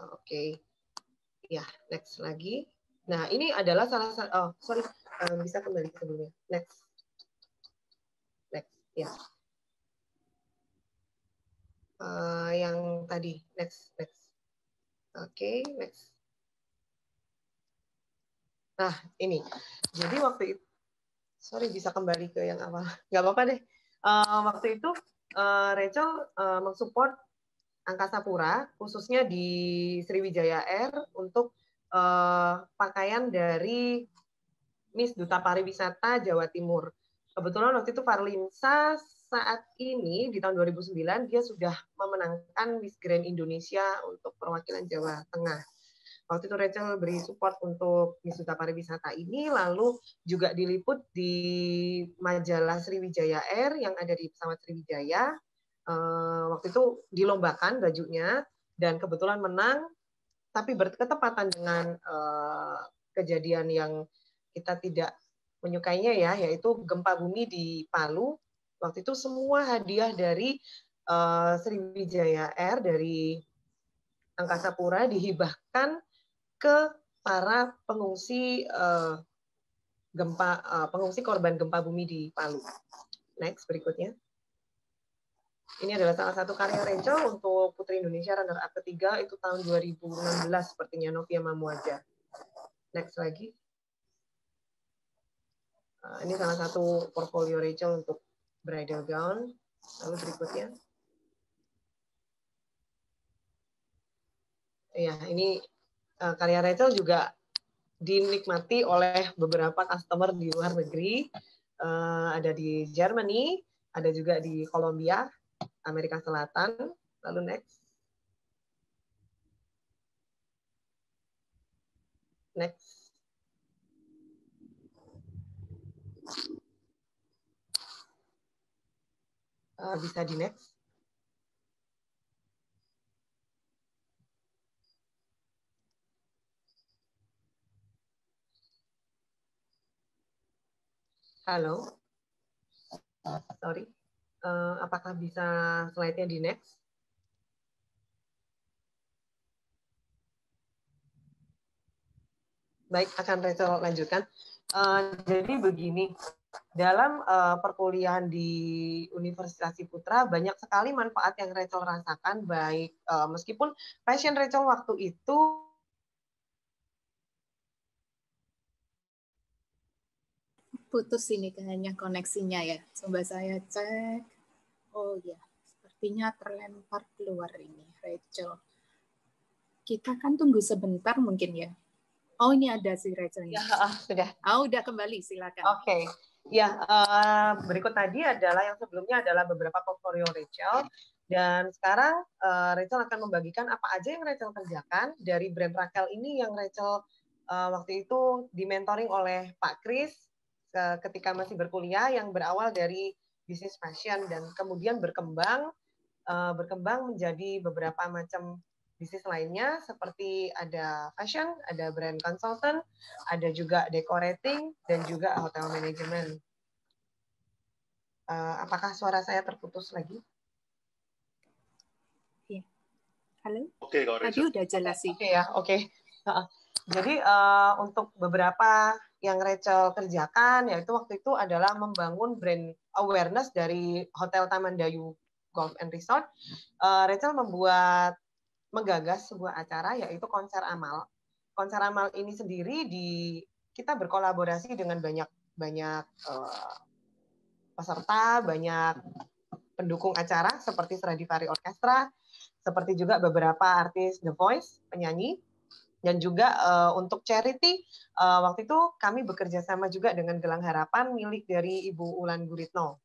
Oke. Ya, next lagi. Nah, ini adalah salah satu, bisa kembali ke sebelumnya. Next, ya. Yang tadi, next. Oke, next. Nah, ini. Jadi waktu itu, bisa kembali ke yang awal. Nggak apa-apa deh. Waktu itu, Rachel mensupport Angkasa Pura, khususnya di Sriwijaya Air, untuk pakaian dari Miss Duta Pariwisata Jawa Timur. Kebetulan waktu itu Farlinsa saat ini di tahun 2009 dia sudah memenangkan Miss Grand Indonesia untuk perwakilan Jawa Tengah. Waktu itu Rachel beri support untuk Miss Duta Pariwisata ini, lalu juga diliput di majalah Sriwijaya Air yang ada di pesawat Sriwijaya. Waktu itu dilombakan bajunya dan kebetulan menang, tapi bertepatan dengan kejadian yang kita tidak menyukainya ya, yaitu gempa bumi di Palu. Waktu itu semua hadiah dari Sriwijaya Air, dari Angkasa Pura dihibahkan ke para pengungsi pengungsi korban gempa bumi di Palu. Next, berikutnya. Ini adalah salah satu karya Rachel untuk Putri Indonesia runner-up ketiga, itu tahun 2016 sepertinya, Novia Mamuaja. Next lagi. Ini salah satu portfolio Rachel untuk bridal gown. Lalu berikutnya. Ya, ini karya Rachel juga dinikmati oleh beberapa customer di luar negeri. Ada di Germany, ada juga di Kolombia, Amerika Selatan. Lalu next. Next. Bisa di next. Halo. Sorry. Apakah bisa slide-nya di next? Baik, akan Rachel lanjutkan. Jadi begini, dalam perkuliahan di Universitas Ciputra banyak sekali manfaat yang Rachel rasakan, baik meskipun passion Rachel waktu itu putus ini kayaknya koneksinya ya. Coba saya cek. Oh ya, sepertinya terlempar keluar ini Rachel. Kita kan tunggu sebentar mungkin ya. Oh, ini ada si Rachel. Ya, sudah. Oh, udah kembali, silakan. Oke. Ya, berikut tadi adalah yang sebelumnya adalah beberapa portfolio Rachel. Dan sekarang Rachel akan membagikan apa aja yang Rachel kerjakan dari brand Raquel ini yang Rachel waktu itu dimentoring oleh Pak Kris ketika masih berkuliah, yang berawal dari bisnis fashion dan kemudian berkembang menjadi beberapa macam bisnis lainnya, seperti ada fashion, ada brand consultant, ada juga decorating, dan juga hotel management. Apakah suara saya terputus lagi? Ya. Halo? Oke, kalau tadi udah jelas sih. Oke ya, oke. Jadi untuk beberapa yang Rachel kerjakan, yaitu waktu itu adalah membangun brand awareness dari Hotel Taman Dayu Golf and Resort. Rachel menggagas sebuah acara, yaitu konser amal. Konser amal ini sendiri kita berkolaborasi dengan banyak peserta, banyak pendukung acara seperti Stradivari Orchestra, seperti juga beberapa artis The Voice, penyanyi, dan juga untuk charity waktu itu kami bekerja sama juga dengan Gelang Harapan milik dari Ibu Ulan Guritno.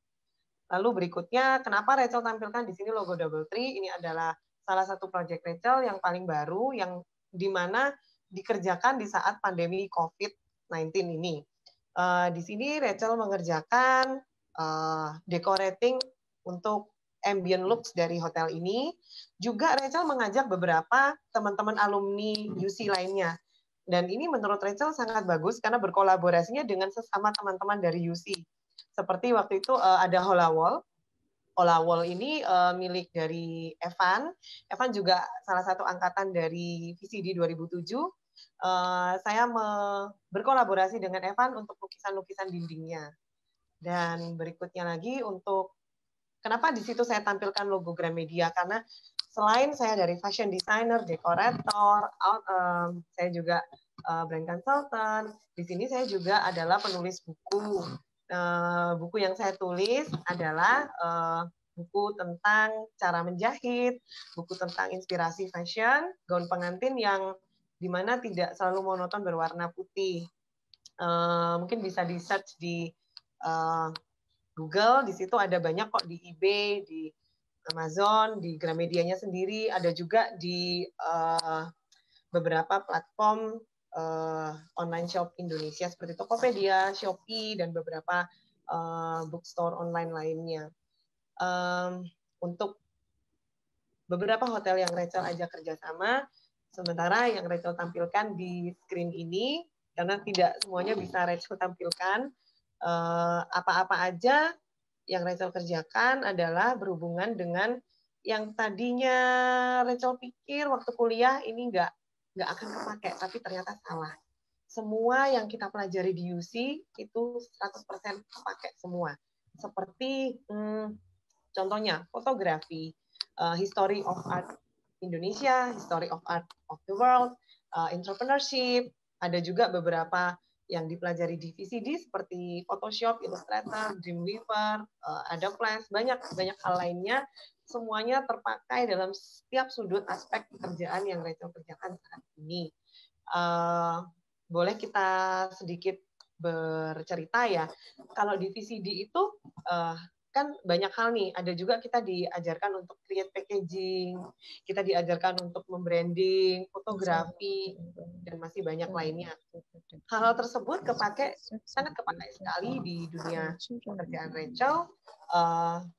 Lalu berikutnya, kenapa Rachel tampilkan di sini logo Double Tree? Ini adalah salah satu proyek Rachel yang paling baru, yang dimana dikerjakan di saat pandemi COVID-19 ini. Di sini Rachel mengerjakan decorating untuk ambient looks dari hotel ini. Juga Rachel mengajak beberapa teman-teman alumni UC lainnya. Dan ini menurut Rachel sangat bagus karena berkolaborasinya dengan sesama teman-teman dari UC. Seperti waktu itu ada Hola Wall. Hola Wall ini milik dari Evan. Evan juga salah satu angkatan dari VCD 2007. Saya berkolaborasi dengan Evan untuk lukisan-lukisan dindingnya. Dan berikutnya lagi untuk kenapa di situ saya tampilkan logo Gramedia, karena selain saya dari fashion designer, dekorator, saya juga brand consultant. Di sini saya juga adalah penulis buku. Buku yang saya tulis adalah buku tentang cara menjahit, buku tentang inspirasi fashion, gaun pengantin yang dimana tidak selalu monoton berwarna putih. Mungkin bisa di search di Google, di situ ada banyak kok, di eBay, di Amazon, di Gramedianya sendiri, ada juga di beberapa platform online shop Indonesia seperti Tokopedia, Shopee, dan beberapa bookstore online lainnya. Untuk beberapa hotel yang Rachel ajak kerjasama, sementara yang Rachel tampilkan di screen ini, karena tidak semuanya bisa Rachel tampilkan, apa-apa aja yang Rachel kerjakan adalah berhubungan dengan yang tadinya Rachel pikir waktu kuliah ini nggak akan kepake, tapi ternyata salah. Semua yang kita pelajari di UC itu 100% kepake semua. Seperti contohnya fotografi, history of art Indonesia, history of art of the world, entrepreneurship, ada juga beberapa yang dipelajari di VCD seperti Photoshop, Illustrator, Dreamweaver, Adobe Flash, banyak hal lainnya. Semuanya terpakai dalam setiap sudut aspek pekerjaan yang Rachel kerjakan saat ini. Boleh kita sedikit bercerita ya. Kalau di VCD itu kan banyak hal nih. Ada juga kita diajarkan untuk create packaging, kita diajarkan untuk membranding, fotografi, dan masih banyak lainnya. Hal-hal tersebut sangat kepakai sekali di dunia pekerjaan Rachel,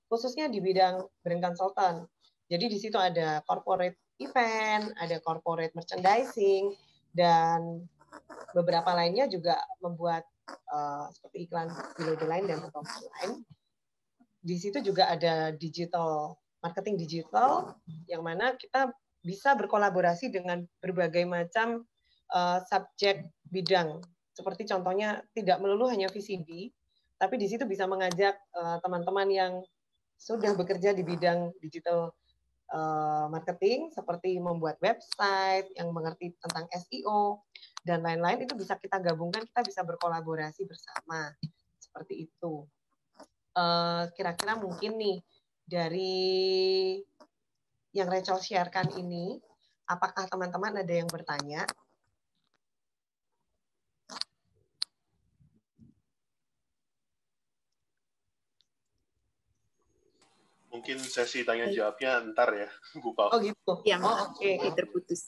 khususnya di bidang brand consultant. Jadi di situ ada corporate event, ada corporate merchandising, dan beberapa lainnya juga membuat seperti iklan below the line dan above the line. Di situ juga ada marketing digital, yang mana kita bisa berkolaborasi dengan berbagai macam subjek bidang. Seperti contohnya tidak melulu hanya VCD, tapi di situ bisa mengajak teman-teman yang sudah bekerja di bidang digital marketing, seperti membuat website, yang mengerti tentang SEO, dan lain-lain, itu bisa kita gabungkan, kita bisa berkolaborasi bersama. Seperti itu. Kira-kira mungkin nih dari yang Rachel sharekan ini, apakah teman-teman ada yang bertanya? Mungkin sesi tanya jawabnya ntar ya, Bu Pau. Oh gitu. Yang terputus.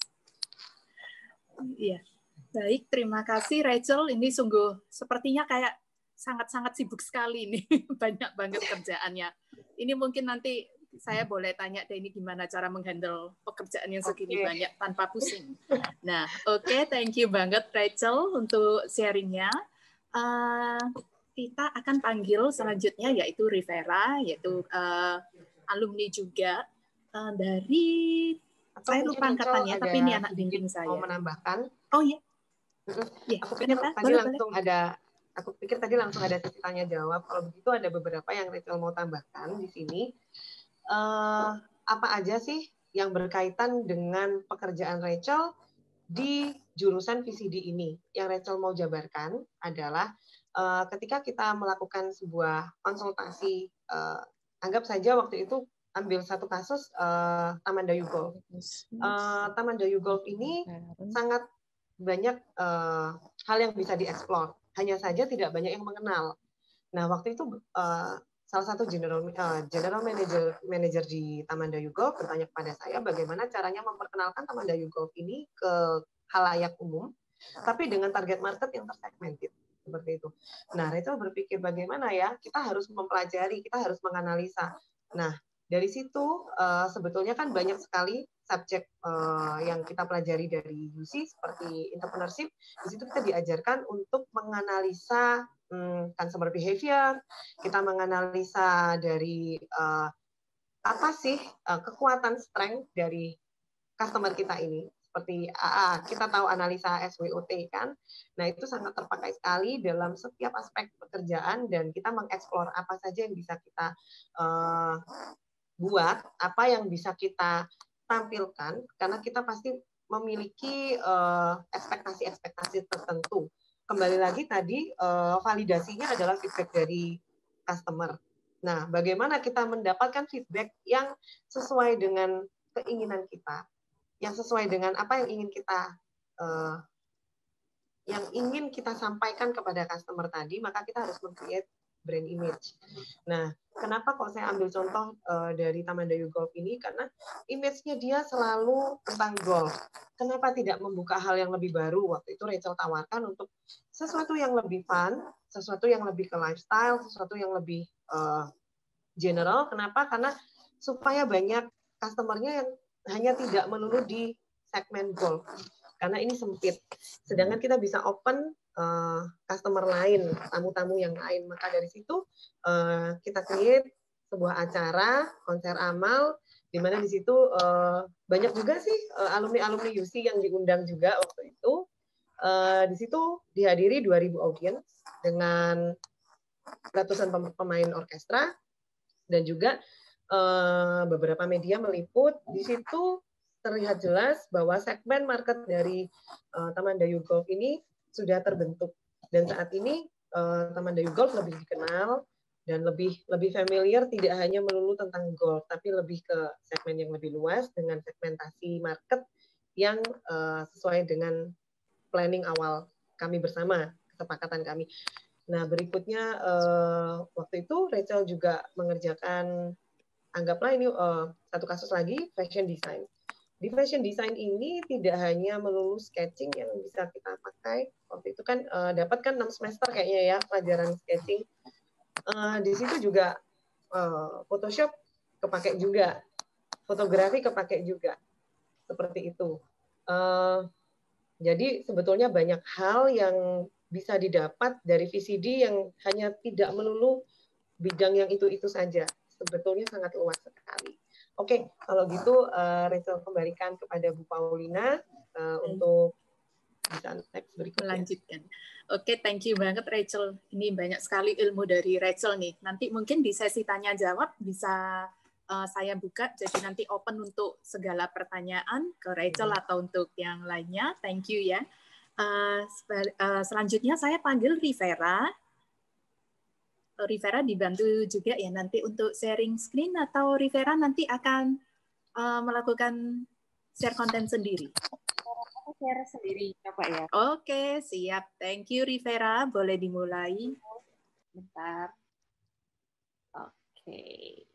Iya. Baik, terima kasih Rachel. Ini sungguh sepertinya kayak sangat-sangat sibuk sekali nih, banyak banget kerjaannya. Ini mungkin nanti saya boleh tanya deh, ini gimana cara menghandle pekerjaan yang segini banyak tanpa pusing. Nah, thank you banget Rachel untuk sharingnya. Kita akan panggil selanjutnya yaitu Rivera, yaitu alumni juga dari, saya lupa angkatannya, tapi ini anak bimbing saya. Mau menambahkan? Oh iya. Aku pikir tadi langsung ada sesi tanya jawab. Kalau begitu ada beberapa yang Rachel mau tambahkan di sini. Apa aja sih yang berkaitan dengan pekerjaan Rachel di jurusan VCD ini? Yang Rachel mau jabarkan adalah ketika kita melakukan sebuah konsultasi, anggap saja waktu itu ambil satu kasus Taman Dayu Golf. Taman Dayu Golf ini sangat banyak hal yang bisa dieksplor. Hanya saja tidak banyak yang mengenal. Nah, waktu itu salah satu general manager di Taman Dayu Golf bertanya kepada saya bagaimana caranya memperkenalkan Taman Dayu Golf ini ke khalayak umum, tapi dengan target market yang tersegmented. Seperti itu. Nah, Rachel berpikir bagaimana ya, kita harus mempelajari, kita harus menganalisa. Nah, dari situ sebetulnya kan banyak sekali subjek yang kita pelajari dari UC seperti entrepreneurship. Di situ kita diajarkan untuk menganalisa consumer behavior, kita menganalisa dari apa sih kekuatan strength dari customer kita ini. Seperti kita tahu analisa SWOT kan, nah itu sangat terpakai sekali dalam setiap aspek pekerjaan dan kita mengeksplor apa saja yang bisa kita buat, apa yang bisa kita tampilkan, karena kita pasti memiliki ekspektasi-ekspektasi tertentu. Kembali lagi tadi, validasinya adalah feedback dari customer. Nah, bagaimana kita mendapatkan feedback yang sesuai dengan keinginan kita, yang sesuai dengan apa yang ingin kita sampaikan kepada customer tadi, maka kita harus meng-create brand image. Nah, kenapa kok saya ambil contoh dari Tamandayu Golf ini? Karena image-nya dia selalu tentang golf. Kenapa tidak membuka hal yang lebih baru? Waktu itu Rachel tawarkan untuk sesuatu yang lebih fun, sesuatu yang lebih ke lifestyle, sesuatu yang lebih general. Kenapa? Karena supaya banyak customer-nya yang hanya tidak melulu di segmen golf. Karena ini sempit. Sedangkan kita bisa open customer lain, tamu-tamu yang lain. Maka dari situ kita create sebuah acara, konser amal, di mana di situ banyak juga sih alumni-alumni UC yang diundang juga waktu itu. Di situ dihadiri 2.000 audiens dengan ratusan pemain orkestra, dan juga beberapa media meliput. Di situ terlihat jelas bahwa segmen market dari Tamandayu Golf ini sudah terbentuk, dan saat ini Tamandayu Golf lebih dikenal dan lebih familiar, tidak hanya melulu tentang golf, tapi lebih ke segmen yang lebih luas dengan segmentasi market yang sesuai dengan planning awal kami bersama, kesepakatan kami. Nah, berikutnya waktu itu Rachel juga mengerjakan, anggaplah ini satu kasus lagi, fashion design. Di fashion design ini tidak hanya melulu sketching yang bisa kita pakai. Waktu itu kan dapat kan 6 semester kayaknya ya pelajaran sketching. Di situ juga Photoshop kepake juga, fotografi kepake juga, seperti itu. Jadi sebetulnya banyak hal yang bisa didapat dari VCD yang hanya tidak melulu bidang yang itu saja. Sebetulnya sangat luas sekali. Oke, kalau gitu Rachel kembalikan kepada Bu Paulina untuk bisa next berikutnya. Melanjutkan. Oke, thank you banget Rachel. Ini banyak sekali ilmu dari Rachel nih. Nanti mungkin di sesi tanya jawab bisa saya buka, jadi nanti open untuk segala pertanyaan ke Rachel atau untuk yang lainnya. Thank you ya. Selanjutnya saya panggil Rivera. Rivera dibantu juga ya nanti untuk sharing screen, atau Rivera nanti akan melakukan share konten sendiri? Aku share sendiri, Bapak ya. Oke, siap. Thank you Rivera. Boleh dimulai. Bentar. Oke.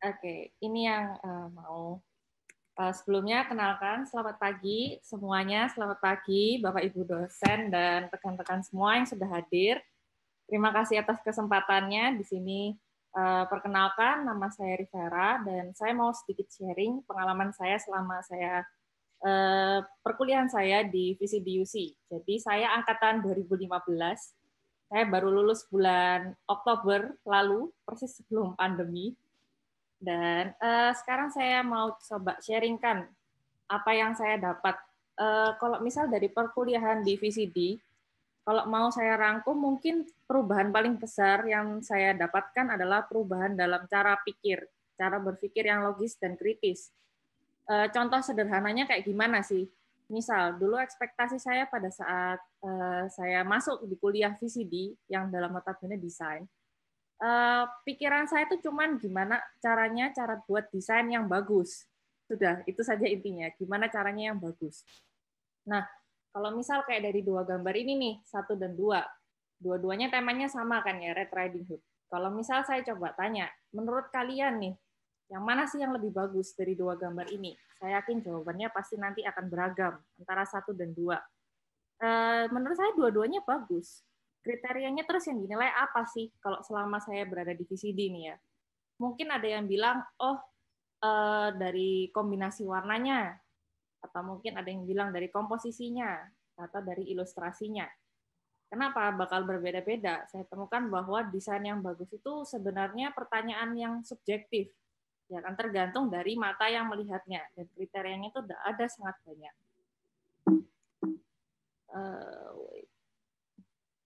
Oke, ini yang mau. Sebelumnya kenalkan, selamat pagi semuanya, selamat pagi Bapak Ibu dosen dan rekan-rekan semua yang sudah hadir. Terima kasih atas kesempatannya di sini. Perkenalkan, nama saya Rivera dan saya mau sedikit sharing pengalaman saya selama saya perkuliahan saya di VCDUC. Jadi saya angkatan 2015, saya baru lulus bulan Oktober lalu, persis sebelum pandemi. Dan sekarang saya mau coba sharingkan apa yang saya dapat. Kalau misal dari perkuliahan di VCD, kalau mau saya rangkum, mungkin perubahan paling besar yang saya dapatkan adalah perubahan dalam cara pikir, cara berpikir yang logis dan kritis. Contoh sederhananya kayak gimana sih? Misal, dulu ekspektasi saya pada saat saya masuk di kuliah VCD, yang dalam notabene desain, pikiran saya itu cuman gimana caranya cara buat desain yang bagus. Sudah, itu saja intinya. Gimana caranya yang bagus. Nah, kalau misal kayak dari 2 gambar ini nih, 1 dan 2, dua-duanya temanya sama kan ya, Red Riding Hood. Kalau misal saya coba tanya, menurut kalian nih, yang mana sih yang lebih bagus dari 2 gambar ini? Saya yakin jawabannya pasti nanti akan beragam, antara 1 dan 2. Menurut saya dua-duanya bagus. Kriterianya terus yang dinilai apa sih kalau selama saya berada di VCD nih ya? Mungkin ada yang bilang, dari kombinasi warnanya, atau mungkin ada yang bilang dari komposisinya, atau dari ilustrasinya. Kenapa bakal berbeda-beda? Saya temukan bahwa desain yang bagus itu sebenarnya pertanyaan yang subjektif, ya kan, tergantung dari mata yang melihatnya, dan kriterianya itu ada sangat banyak.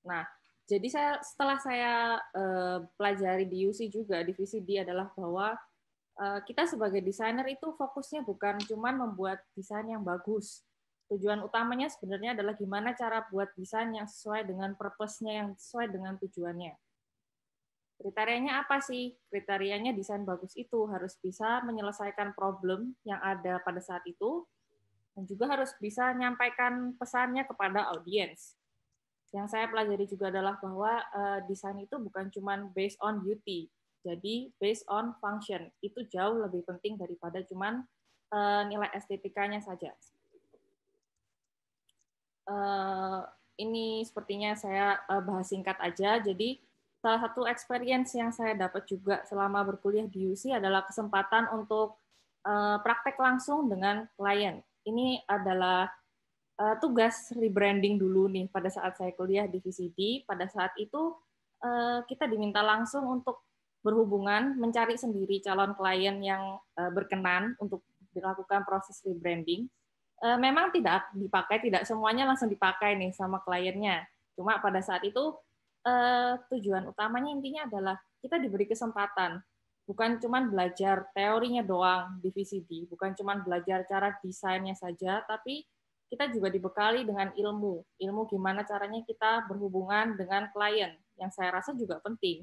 Nah, jadi setelah saya pelajari di UC juga, di VCD, adalah bahwa kita sebagai desainer itu fokusnya bukan cuma membuat desain yang bagus. Tujuan utamanya sebenarnya adalah gimana cara buat desain yang sesuai dengan purpose-nya, yang sesuai dengan tujuannya. Kriterianya apa sih? Kriterianya desain bagus itu harus bisa menyelesaikan problem yang ada pada saat itu, dan juga harus bisa menyampaikan pesannya kepada audiens. Yang saya pelajari juga adalah bahwa desain itu bukan cuma based on beauty, jadi based on function. Itu jauh lebih penting daripada cuma nilai estetikanya saja. Ini sepertinya saya bahas singkat aja. Jadi salah satu experience yang saya dapat juga selama berkuliah di UC adalah kesempatan untuk praktek langsung dengan klien. Ini adalah tugas rebranding dulu nih pada saat saya kuliah di VCD. Pada saat itu kita diminta langsung untuk berhubungan, mencari sendiri calon klien yang berkenan untuk dilakukan proses rebranding. Memang tidak dipakai, tidak semuanya langsung dipakai nih sama kliennya. Cuma pada saat itu tujuan utamanya intinya adalah kita diberi kesempatan, bukan cuma belajar teorinya doang di VCD, bukan cuma belajar cara desainnya saja, tapi kita juga dibekali dengan ilmu gimana caranya kita berhubungan dengan klien, yang saya rasa juga penting.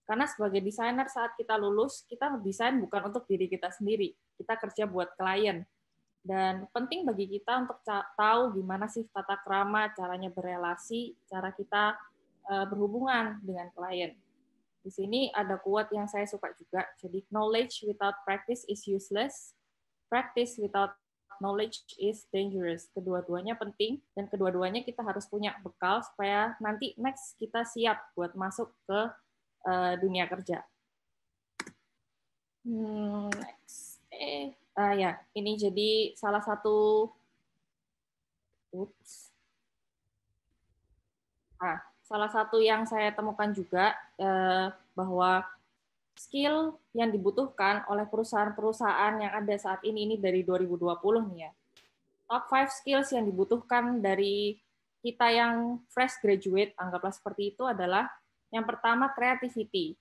Karena sebagai desainer saat kita lulus, kita desain bukan untuk diri kita sendiri, kita kerja buat klien. Dan penting bagi kita untuk tahu gimana sih tata krama, caranya berelasi, cara kita berhubungan dengan klien. Di sini ada quote yang saya suka juga, jadi knowledge without practice is useless, practice without knowledge is dangerous. Kedua-duanya penting dan kedua-duanya kita harus punya bekal supaya nanti next kita siap buat masuk ke dunia kerja. Next. Ya, ini jadi salah satu salah satu yang saya temukan juga bahwa skill yang dibutuhkan oleh perusahaan-perusahaan yang ada saat ini dari 2020 nih ya. Top 5 skills yang dibutuhkan dari kita yang fresh graduate, anggaplah seperti itu adalah yang pertama creativity.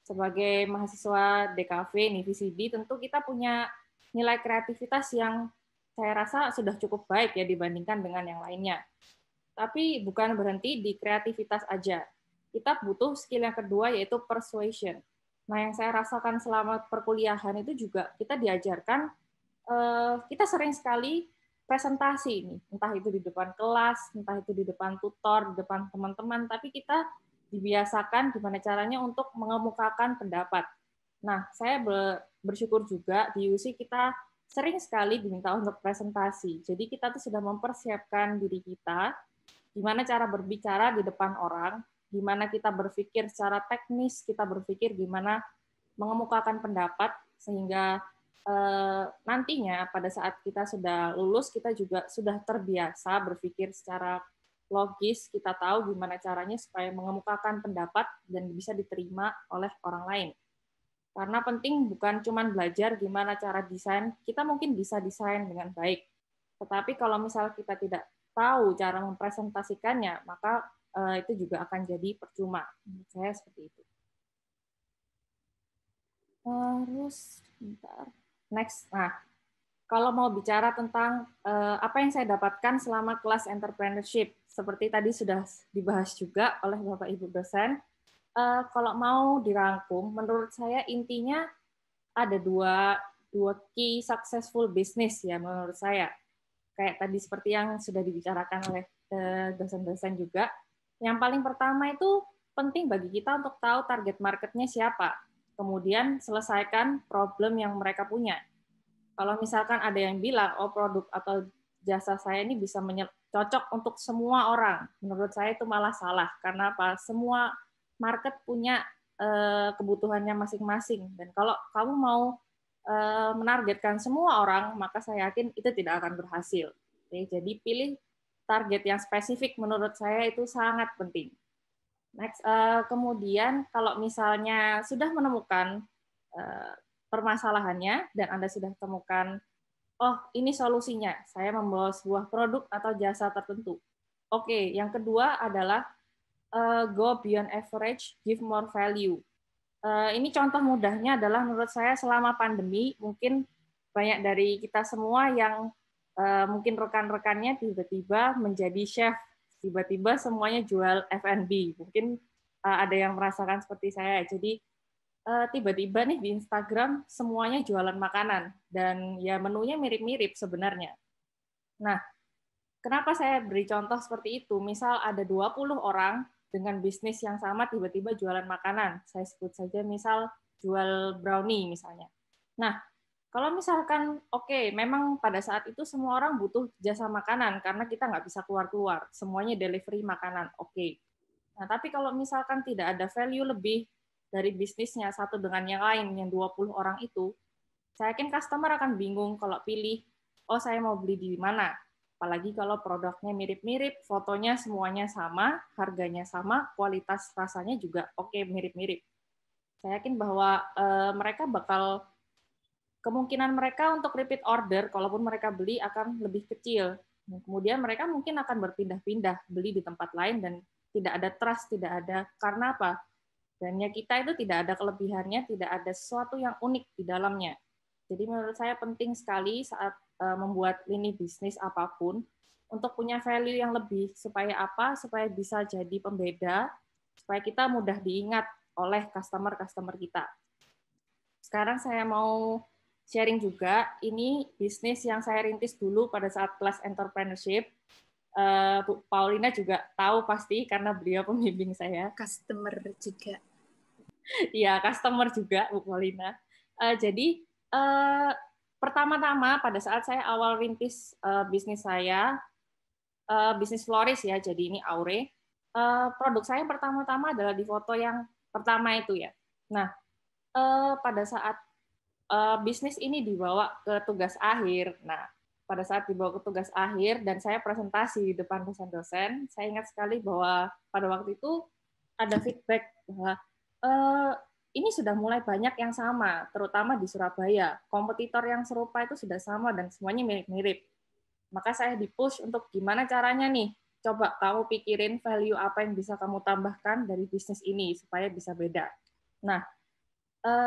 Sebagai mahasiswa DKV nih VCD, tentu kita punya nilai kreativitas yang saya rasa sudah cukup baik ya dibandingkan dengan yang lainnya. Tapi bukan berhenti di kreativitas aja. Kita butuh skill yang kedua yaitu persuasion. Nah, yang saya rasakan selama perkuliahan itu juga kita diajarkan, kita sering sekali presentasi ini, entah itu di depan kelas, entah itu di depan tutor, di depan teman-teman, tapi kita dibiasakan gimana caranya untuk mengemukakan pendapat. Nah, saya bersyukur juga di UC kita sering sekali diminta untuk presentasi. Jadi kita tuh sudah mempersiapkan diri kita, gimana cara berbicara di depan orang, gimana kita berpikir secara teknis, kita berpikir gimana mengemukakan pendapat, sehingga nantinya pada saat kita sudah lulus, kita juga sudah terbiasa berpikir secara logis, kita tahu gimana caranya supaya mengemukakan pendapat dan bisa diterima oleh orang lain. Karena penting bukan cuma belajar gimana cara desain, kita mungkin bisa desain dengan baik. Tetapi kalau misal kita tidak tahu cara mempresentasikannya, maka itu juga akan jadi percuma. Menurut saya seperti itu. Terus, bentar. Next. Nah, kalau mau bicara tentang apa yang saya dapatkan selama kelas entrepreneurship, seperti tadi sudah dibahas juga oleh Bapak Ibu dosen, kalau mau dirangkum, menurut saya intinya ada dua key successful business ya menurut saya. Kayak tadi seperti yang sudah dibicarakan oleh dosen-dosen juga. Yang paling pertama itu penting bagi kita untuk tahu target marketnya siapa. Kemudian selesaikan problem yang mereka punya. Kalau misalkan ada yang bilang, oh produk atau jasa saya ini bisa cocok untuk semua orang. Menurut saya itu malah salah. Karena apa? Semua market punya kebutuhannya masing-masing. Dan kalau kamu mau menargetkan semua orang, maka saya yakin itu tidak akan berhasil. Oke, jadi pilih target yang spesifik menurut saya itu sangat penting. Next, kemudian kalau misalnya sudah menemukan permasalahannya dan Anda sudah temukan, oh ini solusinya, saya membawa sebuah produk atau jasa tertentu. Oke, yang kedua adalah go beyond average, give more value. Ini contoh mudahnya adalah menurut saya selama pandemi mungkin banyak dari kita semua yang mungkin rekan-rekannya tiba-tiba menjadi chef, tiba-tiba semuanya jual F&B. Mungkin ada yang merasakan seperti saya. Jadi tiba-tiba nih di Instagram semuanya jualan makanan dan ya menunya mirip-mirip sebenarnya. Nah, Kenapa saya beri contoh seperti itu? Misal ada 20 orang dengan bisnis yang sama tiba-tiba jualan makanan. Saya sebut saja misal jual brownie misalnya. Nah, kalau misalkan oke, memang pada saat itu semua orang butuh jasa makanan karena kita nggak bisa keluar-keluar, semuanya delivery makanan, oke. Nah, tapi kalau misalkan tidak ada value lebih dari bisnisnya satu dengan yang lain, yang 20 orang itu, saya yakin customer akan bingung kalau pilih, oh saya mau beli di mana. Apalagi kalau produknya mirip-mirip, fotonya semuanya sama, harganya sama, kualitas rasanya juga oke, mirip-mirip. Saya yakin bahwa mereka bakal, kemungkinan mereka untuk repeat order, kalaupun mereka beli akan lebih kecil. Kemudian mereka mungkin akan berpindah-pindah, beli di tempat lain, dan tidak ada trust, tidak ada, karena apa? Dan kita itu tidak ada kelebihannya, tidak ada sesuatu yang unik di dalamnya. Jadi menurut saya penting sekali saat membuat lini bisnis apapun, untuk punya value yang lebih, supaya apa? Supaya bisa jadi pembeda, supaya kita mudah diingat oleh customer-customer kita. Sekarang saya mau sharing juga, ini bisnis yang saya rintis dulu pada saat kelas entrepreneurship. Bu Paulina juga tahu pasti, karena beliau pembimbing saya. Customer juga. Iya, customer juga, Bu Paulina. Jadi, pertama-tama pada saat saya awal rintis bisnis saya, bisnis florist ya, jadi ini Aure, produk saya pertama-tama adalah di foto yang pertama itu ya. Nah, pada saat bisnis ini dibawa ke tugas akhir, nah pada saat dibawa ke tugas akhir dan saya presentasi di depan dosen-dosen, saya ingat sekali bahwa pada waktu itu ada feedback bahwa ini sudah mulai banyak yang sama, terutama di Surabaya. Kompetitor yang serupa itu sudah sama dan semuanya mirip-mirip. Maka saya di-push untuk gimana caranya nih, coba kamu pikirin value apa yang bisa kamu tambahkan dari bisnis ini supaya bisa beda. Nah,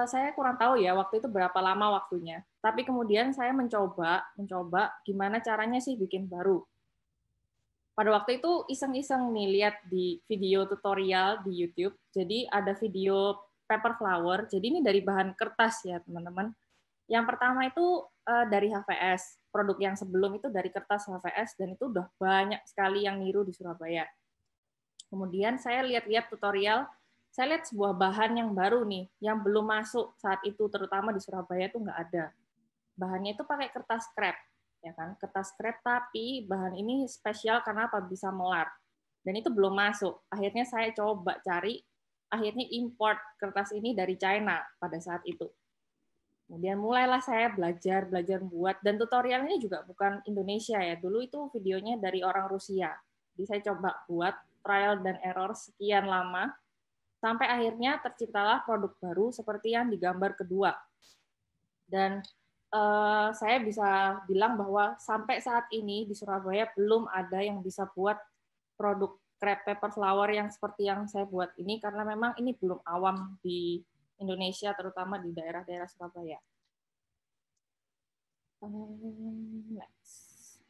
saya kurang tahu ya waktu itu berapa lama waktunya. Tapi kemudian saya mencoba gimana caranya sih bikin baru. Pada waktu itu iseng-iseng nih lihat di video tutorial di YouTube. Jadi ada video paper flower. Jadi ini dari bahan kertas ya teman-teman. Yang pertama itu dari HVS. Produk yang sebelum itu dari kertas HVS dan itu udah banyak sekali yang niru di Surabaya. Kemudian saya lihat-lihat tutorial. Saya lihat sebuah bahan yang baru nih, yang belum masuk saat itu, terutama di Surabaya itu nggak ada. Bahannya itu pakai kertas krep, ya kan? Kertas krep, tapi bahan ini spesial karena apa? Bisa melar. Dan itu belum masuk. Akhirnya saya coba cari, akhirnya import kertas ini dari China pada saat itu. Kemudian mulailah saya belajar buat, dan tutorial ini juga bukan Indonesia ya. Dulu itu videonya dari orang Rusia. Jadi saya coba buat trial dan error sekian lama, sampai akhirnya terciptalah produk baru seperti yang digambar kedua. Dan saya bisa bilang bahwa sampai saat ini di Surabaya belum ada yang bisa buat produk crepe paper flower yang seperti yang saya buat ini, karena memang ini belum awam di Indonesia, terutama di daerah-daerah Surabaya. Next.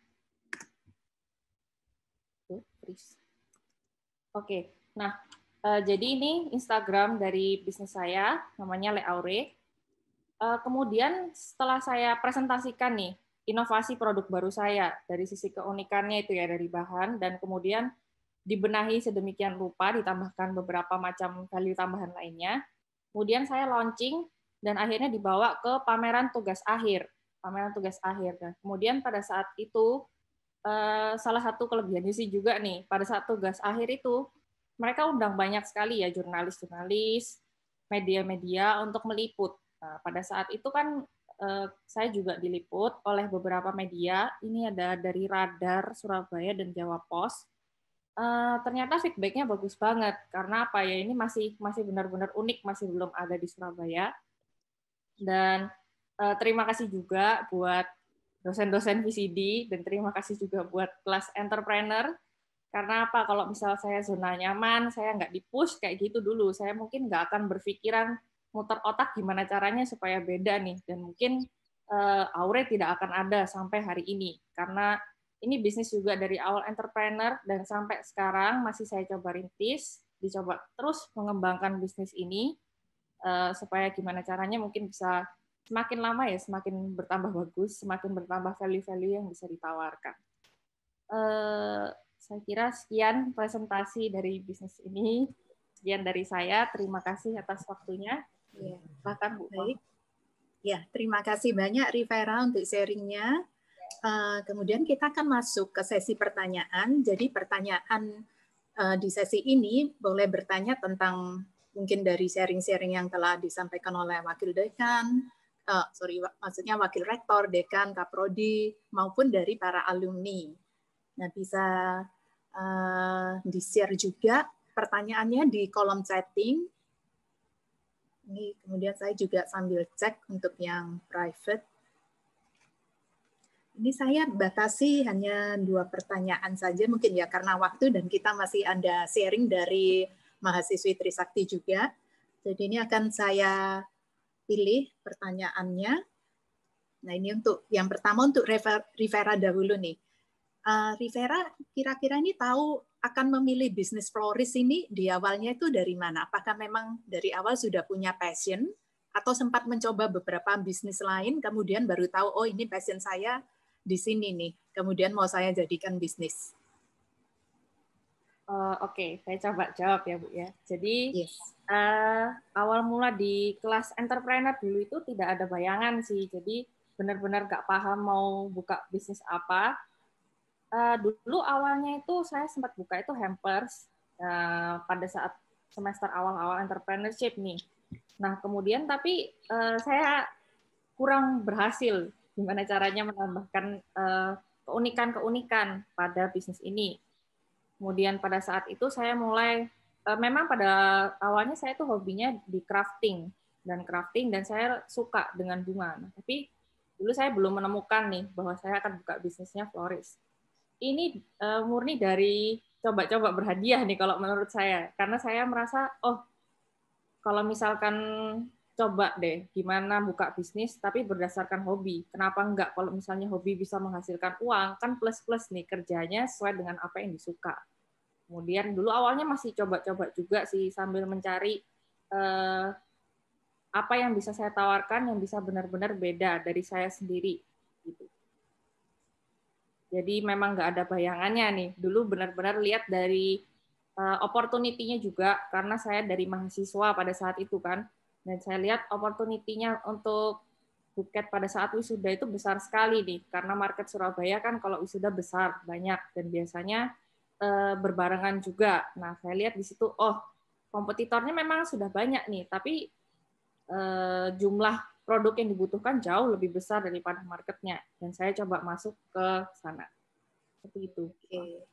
Oke, nah jadi ini Instagram dari bisnis saya, namanya Le Aure. Kemudian setelah saya presentasikan nih inovasi produk baru saya dari sisi keunikannya itu ya dari bahan, dan kemudian dibenahi sedemikian rupa, ditambahkan beberapa macam value tambahan lainnya. Kemudian saya launching dan akhirnya dibawa ke pameran tugas akhir. Dan kemudian pada saat itu salah satu kelebihannya sih juga nih, pada saat tugas akhir itu mereka undang banyak sekali ya jurnalis-jurnalis, media-media untuk meliput. Nah, pada saat itu kan saya juga diliput oleh beberapa media. Ini ada dari Radar Surabaya dan Jawa Pos. Ternyata feedback-nya bagus banget karena apa ya, ini masih benar-benar unik, masih belum ada di Surabaya. Dan terima kasih juga buat dosen-dosen VCD dan terima kasih juga buat kelas entrepreneur. Karena apa? Kalau misal saya zona nyaman, saya nggak di-push kayak gitu dulu, saya mungkin nggak akan berpikiran muter otak gimana caranya supaya beda nih. Dan mungkin Aure tidak akan ada sampai hari ini. Karena ini bisnis juga dari awal entrepreneur, dan sampai sekarang masih saya coba rintis, dicoba terus mengembangkan bisnis ini, supaya gimana caranya mungkin bisa semakin lama ya, semakin bertambah bagus, semakin bertambah value-value yang bisa ditawarkan. Saya kira sekian presentasi dari bisnis ini. Sekian dari saya. Terima kasih atas waktunya. Ya, Silakan Bu. baik. Ya, terima kasih banyak Rivera untuk sharingnya. Kemudian kita akan masuk ke sesi pertanyaan. Jadi pertanyaan di sesi ini boleh bertanya tentang mungkin dari sharing-sharing yang telah disampaikan oleh Wakil Dekan, maksudnya Wakil Rektor, Dekan, Kaprodi, maupun dari para alumni. Nah, bisa di-share juga pertanyaannya di kolom chatting. Ini kemudian saya juga sambil cek untuk yang private. Ini saya batasi hanya 2 pertanyaan saja mungkin ya, karena waktu dan kita masih ada sharing dari mahasiswi Trisakti juga. Jadi ini akan saya pilih pertanyaannya. Nah ini untuk yang pertama untuk Rivera dahulu nih. Rivera kira-kira ini tahu akan memilih bisnis florist ini di awalnya itu dari mana? Apakah memang dari awal sudah punya passion atau sempat mencoba beberapa bisnis lain kemudian baru tahu oh ini passion saya di sini nih, kemudian mau saya jadikan bisnis? Oke, saya coba jawab ya Bu ya. Jadi yes. Awal mula di kelas entrepreneur dulu itu tidak ada bayangan sih, jadi benar-benar nggak paham mau buka bisnis apa. Dulu awalnya itu saya sempat buka itu hampers pada saat semester awal-awal entrepreneurship nih. Nah kemudian tapi saya kurang berhasil gimana caranya menambahkan keunikan-keunikan pada bisnis ini. Kemudian pada saat itu saya mulai, memang pada awalnya saya tuh hobinya di crafting dan saya suka dengan bunga. Nah, tapi dulu saya belum menemukan nih bahwa saya akan buka bisnisnya florist. Ini murni dari coba-coba berhadiah nih kalau menurut saya, karena saya merasa kalau misalkan coba deh gimana buka bisnis tapi berdasarkan hobi. Kenapa enggak? Kalau misalnya hobi bisa menghasilkan uang, kan plus-plus nih kerjanya sesuai dengan apa yang disuka. Kemudian dulu awalnya masih coba-coba juga sih sambil mencari apa yang bisa saya tawarkan yang bisa benar-benar beda dari saya sendiri. Gitu. Jadi memang nggak ada bayangannya nih. Dulu benar-benar lihat dari opportunity-nya juga, karena saya dari mahasiswa pada saat itu kan. Dan saya lihat opportunity-nya untuk buket pada saat wisuda itu besar sekali nih, karena market Surabaya kan kalau wisuda besar, banyak, dan biasanya berbarengan juga. Nah, saya lihat di situ, kompetitornya memang sudah banyak nih, tapi jumlah produk yang dibutuhkan jauh lebih besar daripada marketnya. Dan saya coba masuk ke sana. Seperti itu. Oke.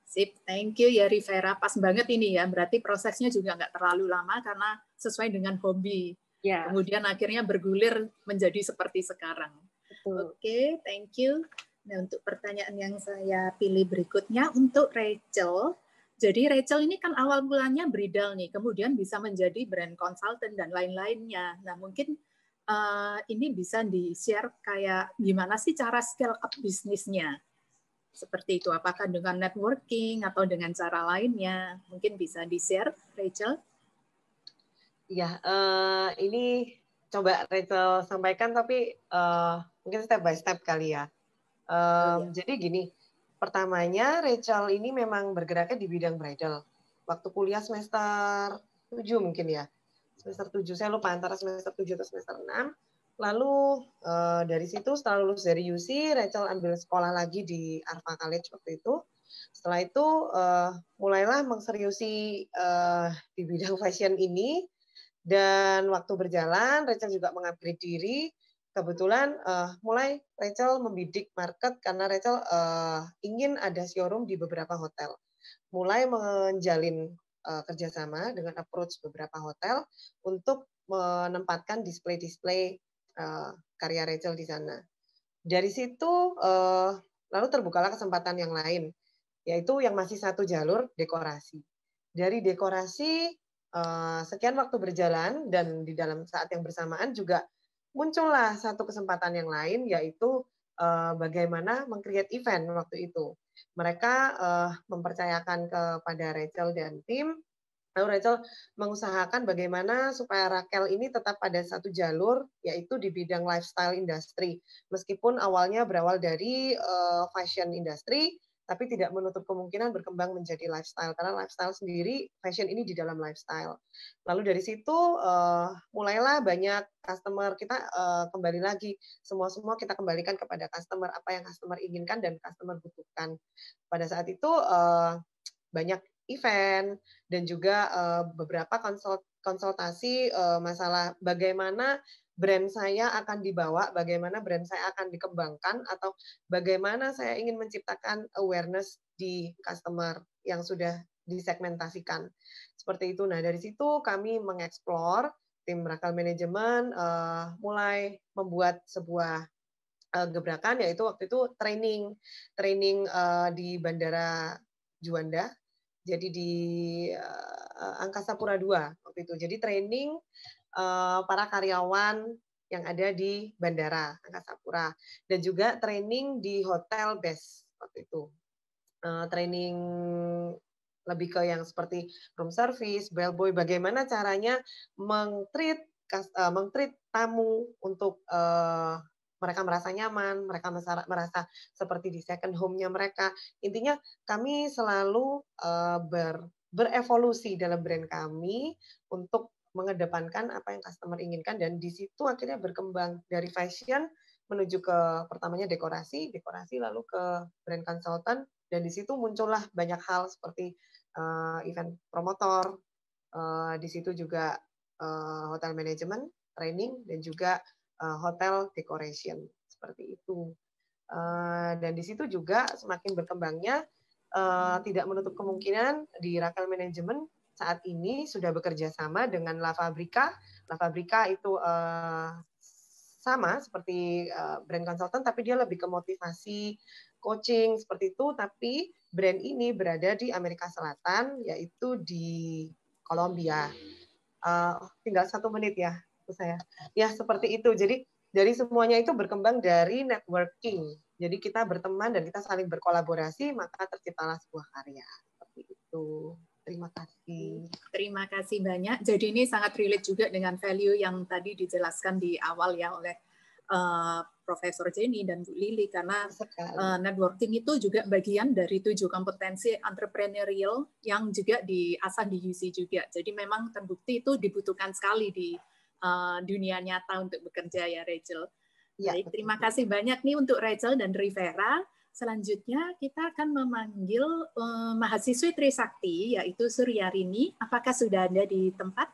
Sip, thank you ya Rivera. Pas banget ini ya, berarti prosesnya juga nggak terlalu lama karena sesuai dengan hobi. Ya. Kemudian akhirnya bergulir menjadi seperti sekarang. Oke, thank you. Nah, untuk pertanyaan yang saya pilih berikutnya untuk Rachel. Jadi Rachel ini kan awal mulanya bridal nih, kemudian bisa menjadi brand consultant dan lain-lainnya. Nah, mungkin ini bisa di-share kayak gimana sih cara scale up bisnisnya? Seperti itu, apakah dengan networking atau dengan cara lainnya? Mungkin bisa di-share, Rachel? Ya, ini coba Rachel sampaikan, tapi mungkin step by step kali ya. Jadi gini, pertamanya Rachel ini memang bergeraknya di bidang bridal. Waktu kuliah semester 7 mungkin ya. Semester 7, saya lupa antara semester 7 atau semester 6. Lalu dari situ setelah lulus dari UC, Rachel ambil sekolah lagi di Arfa College waktu itu. Setelah itu mulailah mengseriusi di bidang fashion ini. Dan waktu berjalan, Rachel juga mengupgrade diri. Kebetulan mulai Rachel membidik market karena Rachel ingin ada showroom di beberapa hotel. Mulai menjalin kerjasama dengan approach beberapa hotel untuk menempatkan display-display karya Rachel di sana. Dari situ lalu terbukalah kesempatan yang lain, yaitu yang masih satu jalur dekorasi. Dari dekorasi sekian waktu berjalan dan di dalam saat yang bersamaan juga muncullah satu kesempatan yang lain, yaitu bagaimana meng-create event waktu itu. Mereka mempercayakan kepada Rachel dan tim. Lalu Rachel mengusahakan bagaimana supaya Raquel ini tetap pada satu jalur, yaitu di bidang lifestyle industry. Meskipun awalnya berawal dari fashion industry, tapi tidak menutup kemungkinan berkembang menjadi lifestyle, karena lifestyle sendiri, fashion ini di dalam lifestyle. Lalu dari situ mulailah banyak customer kita, kembali lagi, semua kita kembalikan kepada customer, apa yang customer inginkan dan customer butuhkan. Pada saat itu banyak event dan juga beberapa konsultasi masalah bagaimana brand saya akan dibawa, bagaimana brand saya akan dikembangkan, atau bagaimana saya ingin menciptakan awareness di customer yang sudah disegmentasikan. Seperti itu. Nah, dari situ kami mengeksplor, tim Rakel Management mulai membuat sebuah gebrakan, yaitu waktu itu training di Bandara Juanda, jadi di Angkasa Pura II waktu itu. Jadi training para karyawan yang ada di Bandara Angkasa Pura, dan juga training di hotel base waktu itu. Training lebih ke yang seperti room service, bellboy, bagaimana caranya meng-treat tamu untuk mereka merasa nyaman, mereka merasa seperti di second home-nya mereka. Intinya kami selalu berevolusi dalam brand kami untuk mengedepankan apa yang customer inginkan, dan di situ akhirnya berkembang dari fashion menuju ke pertamanya dekorasi lalu ke brand consultant, dan di situ muncullah banyak hal seperti event promotor, di situ juga hotel management, training, dan juga hotel decoration, seperti itu. Dan di situ juga semakin berkembangnya, tidak menutup kemungkinan di Rakel Management saat ini sudah bekerja sama dengan La Fabrica. La Fabrica itu sama seperti brand consultant, tapi dia lebih ke motivasi, coaching, seperti itu. Tapi brand ini berada di Amerika Selatan, yaitu di Kolombia. Tinggal 1 menit ya, saya. Ya, seperti itu. Jadi dari semuanya itu berkembang dari networking. Jadi kita berteman dan kita saling berkolaborasi, maka terciptalah sebuah karya. Seperti itu. Terima kasih. Terima kasih banyak. Jadi ini sangat relate juga dengan value yang tadi dijelaskan di awal ya oleh Profesor Jenny dan Bu Lili, karena networking itu juga bagian dari 7 kompetensi entrepreneurial yang juga diasah di UC juga. Jadi memang terbukti itu dibutuhkan sekali di dunia nyata untuk bekerja ya, Rachel. Baik, terima kasih banyak nih untuk Rachel dan Rivera. Selanjutnya kita akan memanggil mahasiswi Trisakti, yaitu Suryarini. Apakah sudah ada di tempat?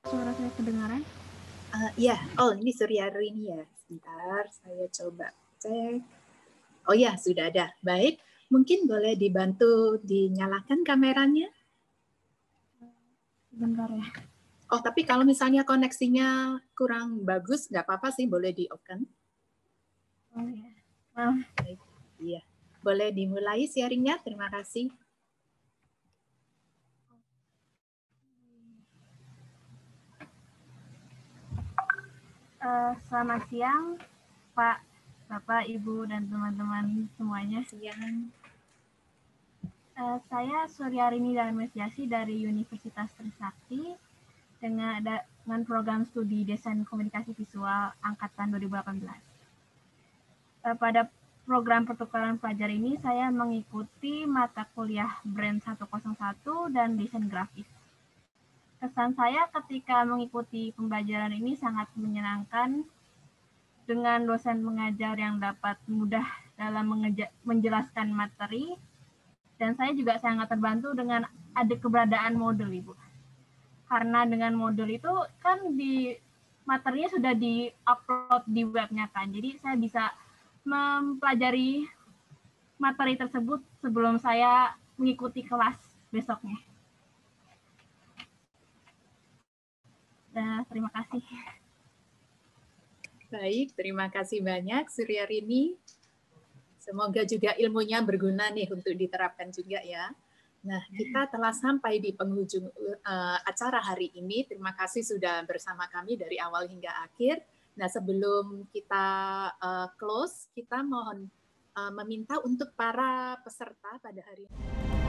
Suara saya kedengaran? Ya, oh ini Suryarini ya. Sebentar, saya coba cek. Oh ya, sudah ada. Baik, mungkin boleh dibantu dinyalakan kameranya? Sebentar ya. Oh, tapi kalau misalnya koneksinya kurang bagus, nggak apa-apa sih, boleh di-off-kan. Oh ya, maaf. Iya, boleh dimulai sharingnya, terima kasih. Selamat siang, Pak, Bapak, Ibu, dan teman-teman semuanya. Siang. Saya Suryarini Darmesjasi dari Universitas Trisakti dengan program studi Desain Komunikasi Visual Angkatan 2018. Pada program pertukaran pelajar ini, saya mengikuti mata kuliah Brand 101 dan Desain Grafis. Kesan saya ketika mengikuti pembelajaran ini sangat menyenangkan, dengan dosen mengajar yang dapat mudah dalam menjelaskan materi, dan saya juga sangat terbantu dengan ada keberadaan modul, Ibu. Karena dengan modul itu kan di materinya sudah di-upload di webnya kan, jadi saya bisa mempelajari materi tersebut sebelum saya mengikuti kelas besoknya. Terima kasih. Baik, terima kasih banyak Suryarini. Semoga juga ilmunya berguna nih untuk diterapkan juga ya. Nah, kita telah sampai di penghujung acara hari ini. Terima kasih sudah bersama kami dari awal hingga akhir. Nah, sebelum kita close, kita mohon meminta untuk para peserta pada hari ini.